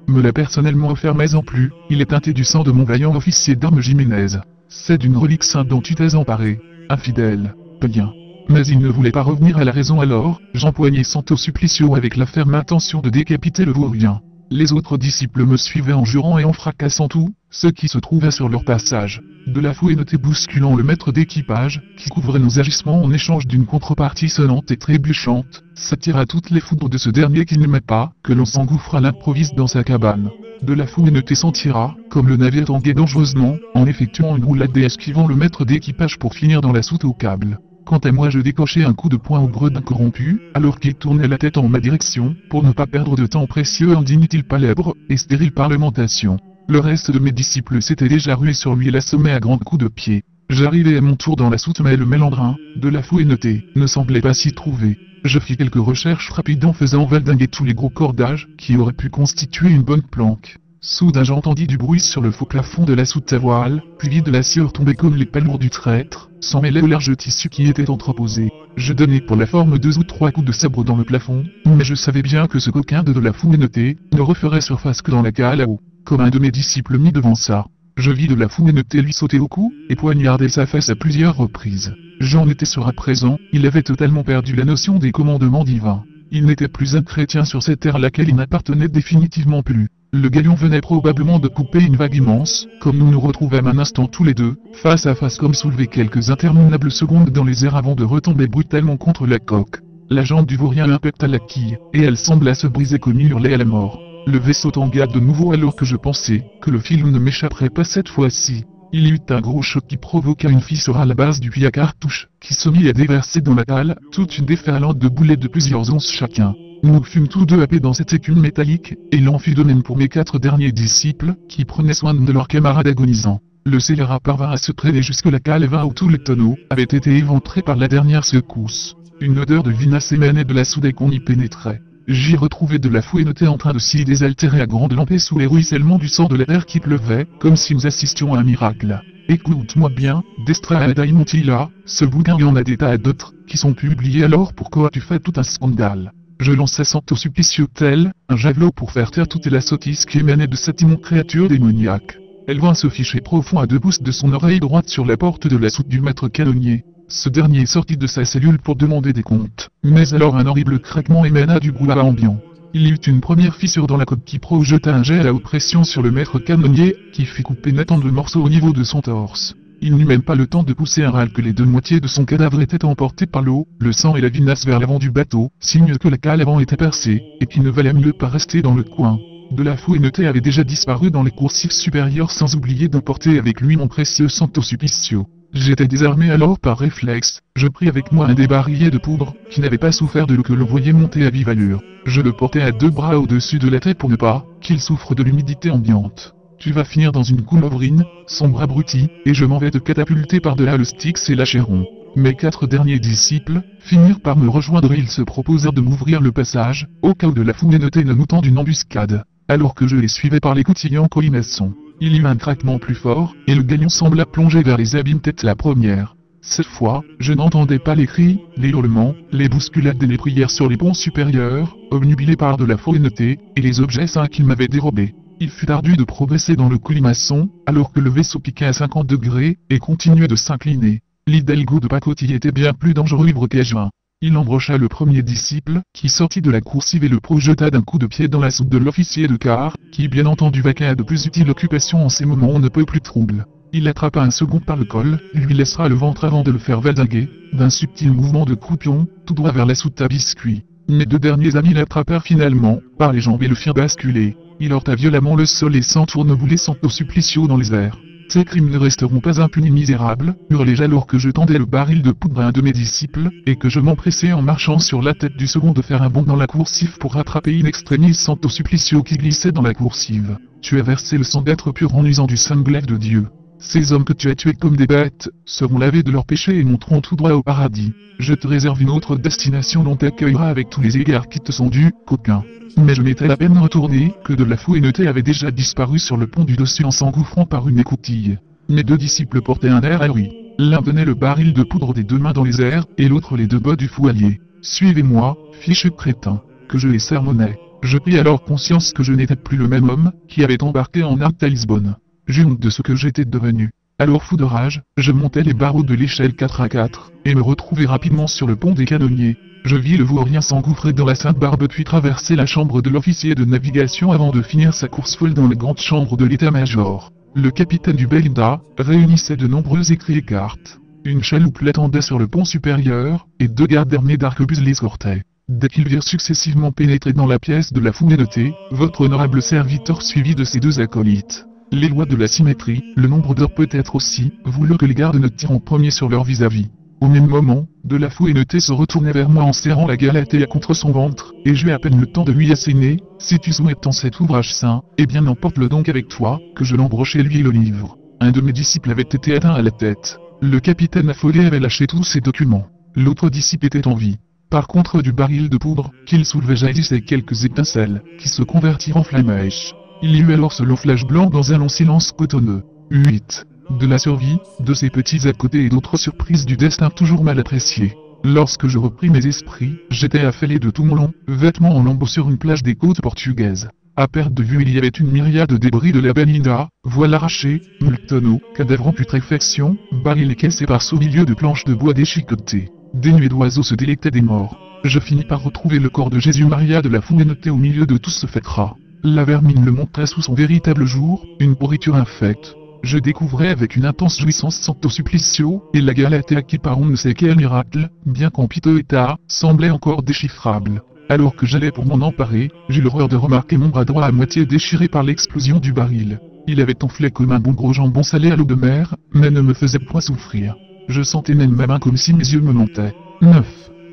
me l'a personnellement offert mais en plus, il est teinté du sang de mon vaillant officier d'armes Jiménez. C'est d'une relique sainte dont tu t'es emparé. Infidèle. Bien. Mais il ne voulait pas revenir à la raison alors, j'empoignai Santo Supplicio avec la ferme intention de décapiter le vaurien. Les autres disciples me suivaient en jurant et en fracassant tout, ce qui se trouvait sur leur passage. De la Fouenneté bousculant le maître d'équipage, qui couvrait nos agissements en échange d'une contrepartie sonnante et trébuchante, s'attira toutes les foudres de ce dernier qui n'aimait pas que l'on s'engouffre à l'improviste dans sa cabane. De la Fouenneté s'en tira, comme le navire tanguait dangereusement, en effectuant une roulade et esquivant le maître d'équipage pour finir dans la soute au câble. Quant à moi je décochai un coup de poing au gredin corrompu, alors qu'il tournait la tête en ma direction, pour ne pas perdre de temps précieux en d'inutiles palabres, et stériles parlementations. Le reste de mes disciples s'était déjà rué sur lui et l'assommait à grands coups de pied. J'arrivai à mon tour dans la soute mais le mélandrin, de la Fouenneté, ne semblait pas s'y trouver. Je fis quelques recherches rapides en faisant valdinguer tous les gros cordages, qui auraient pu constituer une bonne planque. Soudain j'entendis du bruit sur le faux plafond de la soute à voile, puis de la sueur tomber comme les palourdes du traître, s'en mêlait au large tissu qui était entreposé. Je donnai pour la forme 2 ou 3 coups de sabre dans le plafond, mais je savais bien que ce coquin de la Fouenneté ne referait surface que dans la cale à eau. Comme un de mes disciples mis devant ça, je vis de la Fouenneté lui sauter au cou, et poignarder sa face à plusieurs reprises. J'en étais sûr à présent, il avait totalement perdu la notion des commandements divins. Il n'était plus un chrétien sur cette terre à laquelle il n'appartenait définitivement plus. Le galion venait probablement de couper une vague immense, comme nous nous retrouvâmes un instant tous les deux, face à face comme soulevés quelques interminables secondes dans les airs avant de retomber brutalement contre la coque. La jambe du vaurien impacta la quille, et elle sembla se briser comme il hurlait à la mort. Le vaisseau tangua de nouveau alors que je pensais que le film ne m'échapperait pas cette fois-ci. Il y eut un gros choc qui provoqua une fissure à la base du puits à cartouche, qui se mit à déverser dans la cale toute une déferlante de boulettes de plusieurs onces chacun. Nous fûmes tous deux happés dans cette écume métallique, et il en fut de même pour mes 4 derniers disciples, qui prenaient soin de leurs camarades agonisants. Le scélérat parvint à se traîner jusque la cale où tous les tonneaux avaient été éventrés par la dernière secousse. Une odeur de vinasse émanait de la soude et qu'on y pénétrait. J'y retrouvais de la Fouenneté en train de s'y désaltérer à grande lampée sous les ruissellements du sang de l'air qui pleuvait, comme si nous assistions à un miracle. Écoute-moi bien, Destrada Montilla, ce bouquin y en a des tas d'autres, qui sont publiés alors pourquoi tu fais tout un scandale. Je lançai Santo Supplicio tel un javelot pour faire taire toute la sottise qui émanait de cette immonde créature démoniaque. Elle vint se ficher profond à 2 pouces de son oreille droite sur la porte de la soute du maître canonnier. Ce dernier sortit de sa cellule pour demander des comptes, mais alors un horrible craquement émana du brouhaha ambiant. Il y eut une première fissure dans la coque qui projeta un jet à la haute pression sur le maître canonnier, qui fit couper net en 2 morceaux au niveau de son torse. Il n'eut même pas le temps de pousser un râle que les 2 moitiés de son cadavre étaient emportées par l'eau, le sang et la vinasse vers l'avant du bateau, signe que la cale avant était percée, et qu'il ne valait mieux pas rester dans le coin. De la Fouenneté avait déjà disparu dans les coursives supérieures sans oublier d'emporter avec lui mon précieux Santo Supplicio. J'étais désarmé alors par réflexe, je pris avec moi un des barillet de poudre, qui n'avait pas souffert de l'eau que l'on voyait monter à vive allure. Je le portais à 2 bras au-dessus de la tête pour ne pas qu'il souffre de l'humidité ambiante. tu vas finir dans une coulevrine, sombre abruti, et je m'en vais te catapulter par-delà le Styx et l'Achéron. Mes 4 derniers disciples finirent par me rejoindre et ils se proposèrent de m'ouvrir le passage, au cas où de la foule notée ne nous tend une embuscade. Alors que je les suivais par les coutillants colimaçons, il y eut un craquement plus fort, et le galion sembla plonger vers les abîmes tête la première. Cette fois, je n'entendais pas les cris, les hurlements, les bousculades et les prières sur les ponts supérieurs, obnubilés par de la faunauté, et les objets saints qu'ils m'avaient dérobés. Il fut ardu de progresser dans le colimaçon, alors que le vaisseau piquait à 50 degrés, et continuait de s'incliner. L'Hidalgo de pacotille était bien plus dangereux ivre qu'Aigin. Il embrocha le premier disciple, qui sortit de la coursive et le projeta d'un coup de pied dans la soupe de l'officier de quart, qui bien entendu vaquait à de plus utiles occupations en ces moments on ne peut plus trouble. Il attrapa un second par le col, lui laissera le ventre avant de le faire valdinguer, d'un subtil mouvement de croupion, tout droit vers la soupe à biscuits. Mes 2 derniers amis l'attrapèrent finalement, par les jambes et le firent basculer. Il heurta violemment le sol et s'entourne laissant au supplicio dans les airs. Ces crimes ne resteront pas impunis misérables, hurlai-je alors que je tendais le baril de poudre à un de mes disciples, et que je m'empressais en marchant sur la tête du second de faire un bond dans la coursive pour rattraper in extremis Santo Supplicio qui glissait dans la coursive. Tu as versé le sang d'être pur en usant du saint glaive de Dieu. Ces hommes que tu as tués comme des bêtes, seront lavés de leurs péchés et monteront tout droit au paradis. Je te réserve une autre destination dont t'accueillera avec tous les égards qui te sont dus, coquin. Mais je m'étais à peine retourné que de la faunauté avait déjà disparu sur le pont du dessus en s'engouffrant par une écoutille. Mes 2 disciples portaient un air ahuri. L'un tenait le baril de poudre des 2 mains dans les airs, et l'autre les 2 bas du foualier. Suivez-moi, fichu crétin, que je les sermonnais. Je pris alors conscience que je n'étais plus le même homme qui avait embarqué en Arc à Lisbonne. J'eus honte de ce que j'étais devenu. Alors fou de rage, je montai les barreaux de l'échelle 4x4, et me retrouvai rapidement sur le pont des canonniers. Je vis le vaurien s'engouffrer dans la Sainte Barbe puis traverser la chambre de l'officier de navigation avant de finir sa course folle dans la grande chambre de l'état-major. Le capitaine du Belinda réunissait de nombreux écrits et cartes. Une chaloupe l'attendait sur le pont supérieur, et 2 gardes armés d'arquebuses l'escortaient. Dès qu'ils virent successivement pénétrer dans la pièce de la faunauté, votre honorable serviteur suivi de ses 2 acolytes. Les lois de la symétrie, le nombre d'heures peut-être aussi, voulurent que les gardes ne tirent en premier sur leur vis-à-vis. Au même moment, de la faunauté se retournait vers moi en serrant la Galatea contre son ventre, et j'eus à peine le temps de lui asséner, si tu souhaites en cet ouvrage saint, eh bien emporte-le donc avec toi, que je l'embrochai lui et le livre. Un de mes disciples avait été atteint à la tête. Le capitaine affolé avait lâché tous ses documents. L'autre disciple était en vie. Par contre du baril de poudre, qu'il soulevait jaillissaient quelques étincelles, qui se convertirent en flammes à mèche. Il y eut alors ce long flash blanc dans un long silence cotonneux. 8. De la survie, de ces petits à côté et d'autres surprises du destin toujours mal appréciées. Lorsque je repris mes esprits, j'étais affalé de tout mon long vêtement en lambeaux sur une plage des côtes portugaises. À perte de vue il y avait une myriade de débris de la Belinda, voiles arrachées, moules tonneaux, cadavres en putréfaction, barils et caisses éparses au milieu de planches de bois déchiquetées. Des nuées d'oiseaux se délectaient des morts. Je finis par retrouver le corps de Jésus-Maria de la faunauté au milieu de tout ce fêtera. La vermine le montrait sous son véritable jour, une pourriture infecte. Je découvrais avec une intense jouissance Santo Supplicio, et la Galatea qui par on ne sait quel miracle, bien qu'en piteux état, semblait encore déchiffrable. Alors que j'allais pour m'en emparer, j'eus l'horreur de remarquer mon bras droit à moitié déchiré par l'explosion du baril. Il avait enflé comme un bon gros jambon salé à l'eau de mer, mais ne me faisait point souffrir. Je sentais même ma main comme si mes yeux me montaient. 9.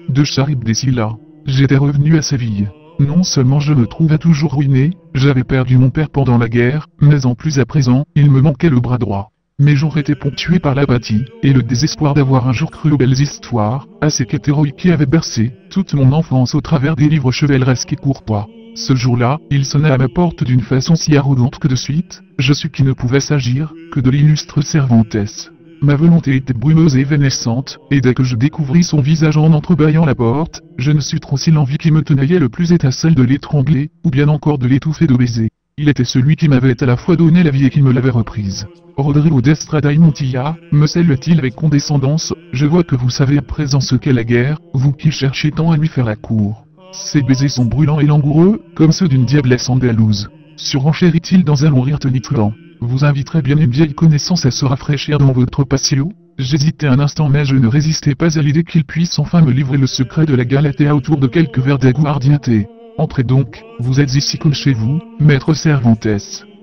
De Charybdis-Scylla. J'étais revenu à Séville. Non seulement je me trouvais toujours ruiné, j'avais perdu mon père pendant la guerre, mais en plus à présent, il me manquait le bras droit. Mes jours étaient ponctués par l'apathie, et le désespoir d'avoir un jour cru aux belles histoires, à ces quêtes héroïques qui avaient bercé toute mon enfance au travers des livres chevaleresques et courtois. Ce jour-là, il sonna à ma porte d'une façon si arrogante que de suite, je sus qu'il ne pouvait s'agir que de l'illustre Cervantes. Ma volonté était brumeuse et évanescente, et dès que je découvris son visage en entrebâillant la porte, je ne sus trop si l'envie qui me tenaillait le plus était celle de l'étrangler, ou bien encore de l'étouffer de baisers. Il était celui qui m'avait à la fois donné la vie et qui me l'avait reprise. Rodrigo d'Estrada y Montilla, me salua-t-il avec condescendance, je vois que vous savez à présent ce qu'est la guerre, vous qui cherchez tant à lui faire la cour. Ses baisers sont brûlants et langoureux, comme ceux d'une diablesse andalouse. Surenchérit-il dans un long rire tonitruant. Vous inviterait bien une vieille connaissance à se rafraîchir dans votre patio. J'hésitais un instant mais je ne résistais pas à l'idée qu'il puisse enfin me livrer le secret de la Galatea autour de quelques verres d'aguardienté. Entrez donc, vous êtes ici comme chez vous, maître Cervantes.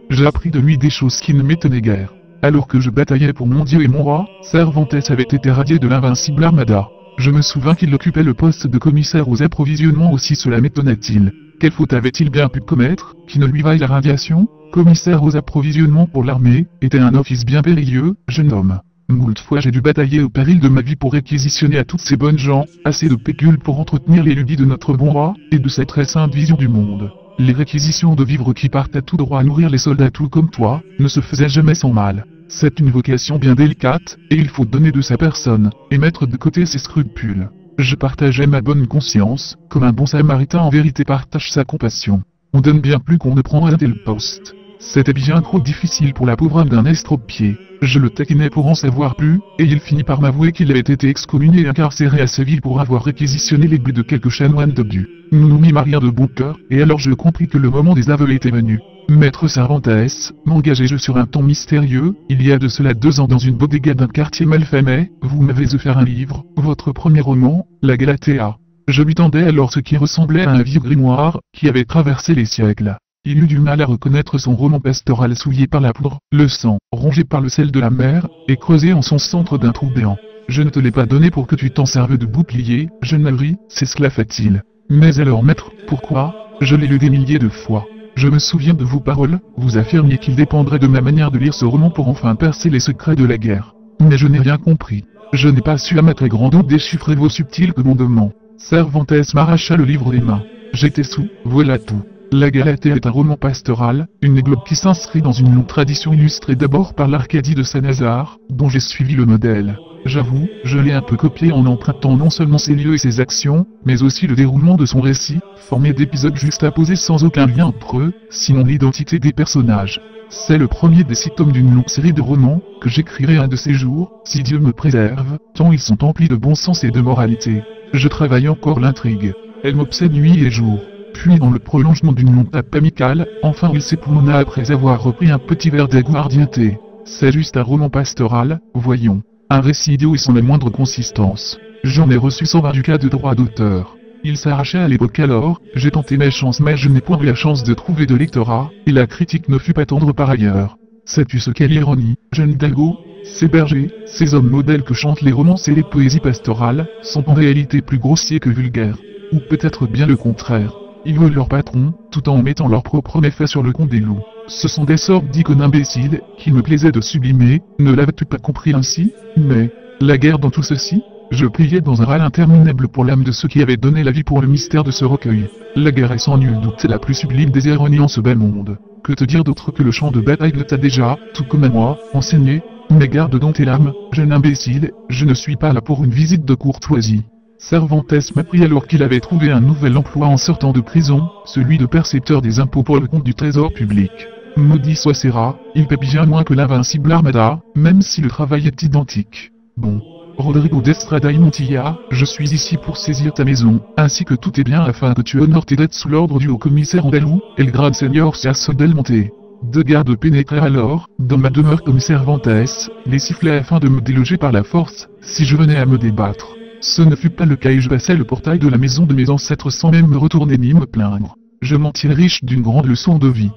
J'ai appris de lui des choses qui ne m'étonnaient guère. Alors que je bataillais pour mon Dieu et mon roi, Cervantes avait été radié de l'invincible armada. Je me souvins qu'il occupait le poste de commissaire aux approvisionnements aussi, cela m'étonna-t-il. Quelle faute avait-il bien pu commettre, qui ne lui vaille la radiation? Commissaire aux approvisionnements pour l'armée, était un office bien périlleux, jeune homme. Moult fois j'ai dû batailler au péril de ma vie pour réquisitionner à toutes ces bonnes gens, assez de pécule pour entretenir les lubies de notre bon roi, et de cette très sainte vision du monde. Les réquisitions de vivres qui partent à tout droit à nourrir les soldats tout comme toi, ne se faisaient jamais sans mal. C'est une vocation bien délicate, et il faut donner de sa personne, et mettre de côté ses scrupules. Je partageais ma bonne conscience, comme un bon samaritain en vérité partage sa compassion. On donne bien plus qu'on ne prend un tel poste. C'était bien trop difficile pour la pauvre âme d'un estropié. Je le taquinais pour en savoir plus, et il finit par m'avouer qu'il avait été excommunié et incarcéré à Séville pour avoir réquisitionné les blés de quelques chanoines d'Obus. Nous nous mîmes à rire de bon cœur, et alors je compris que le moment des aveux était venu. Maître Cervantes, m'engageai-je sur un ton mystérieux, il y a de cela 2 ans dans une bodega d'un quartier malfamé, vous m'avez offert un livre, votre premier roman, La Galatea. Je lui tendais alors ce qui ressemblait à un vieux grimoire, qui avait traversé les siècles. Il eut du mal à reconnaître son roman pastoral souillé par la poudre, le sang, rongé par le sel de la mer, et creusé en son centre d'un trou béant. Je ne te l'ai pas donné pour que tu t'en serves de bouclier, jeune abri, s'esclaffa-t-il. Mais alors maître, pourquoi? Je l'ai lu des milliers de fois. Je me souviens de vos paroles, vous affirmiez qu'il dépendrait de ma manière de lire ce roman pour enfin percer les secrets de la guerre. Mais je n'ai rien compris. Je n'ai pas su à ma très grande honte déchiffrer vos subtils commandements. Cervantes m'arracha le livre des mains. J'étais sous, voilà tout. La Galatea est un roman pastoral, une églogue qui s'inscrit dans une longue tradition illustrée d'abord par l'Arcadie de Saint-Lazare, dont j'ai suivi le modèle. J'avoue, je l'ai un peu copié en empruntant non seulement ses lieux et ses actions, mais aussi le déroulement de son récit, formé d'épisodes juxtaposés sans aucun lien entre eux, sinon l'identité des personnages. C'est le premier des 6 tomes d'une longue série de romans, que j'écrirai un de ces jours, si Dieu me préserve, tant ils sont emplis de bon sens et de moralité. Je travaille encore l'intrigue. Elle m'obsède nuit et jour. Puis dans le prolongement d'une longue tape amicale, enfin il s'épouna après avoir repris un petit verre d'aguardienté. C'est juste un roman pastoral, voyons. Un récit idiot et sans la moindre consistance. J'en ai reçu 120 ducats de droit d'auteur. Il s'arrachait à l'époque alors, j'ai tenté mes chances mais je n'ai point eu la chance de trouver de lectorat, et la critique ne fut pas tendre par ailleurs. Sais-tu ce qu'est l'ironie, jeune Hidalgo? Ces bergers, ces hommes modèles que chantent les romances et les poésies pastorales, sont en réalité plus grossiers que vulgaires. Ou peut-être bien le contraire. Ils veulent leur patron, tout en mettant leur propre méfait sur le compte des loups. Ce sont des sortes d'icônes imbéciles, qu'il me plaisait de sublimer, ne l'avais-tu pas compris ainsi? Mais, la guerre dans tout ceci? Je priais dans un râle interminable pour l'âme de ceux qui avaient donné la vie pour le mystère de ce recueil. La guerre est sans nul doute la plus sublime des ironies en ce bel monde. Que te dire d'autre que le champ de bataille t'a déjà, tout comme à moi, enseigné? Mais garde donc tes lames, jeune imbécile, je ne suis pas là pour une visite de courtoisie. Cervantes m'apprit alors qu'il avait trouvé un nouvel emploi en sortant de prison, celui de percepteur des impôts pour le compte du trésor public. Maudit soit Serra, il paie bien moins que l'invincible Armada, même si le travail est identique. Bon. Rodrigo d'Estrada y Montilla, je suis ici pour saisir ta maison, ainsi que tous tes biens afin que tu honores tes dettes sous l'ordre du haut-commissaire andalou, El Grade Señor Siaso del Monte. 2 gardes pénétrèrent alors, dans ma demeure comme Cervantes, les sifflets afin de me déloger par la force, si je venais à me débattre. Ce ne fut pas le cas et je passai le portail de la maison de mes ancêtres sans même me retourner ni me plaindre. Je m'en tire riche d'une grande leçon de vie.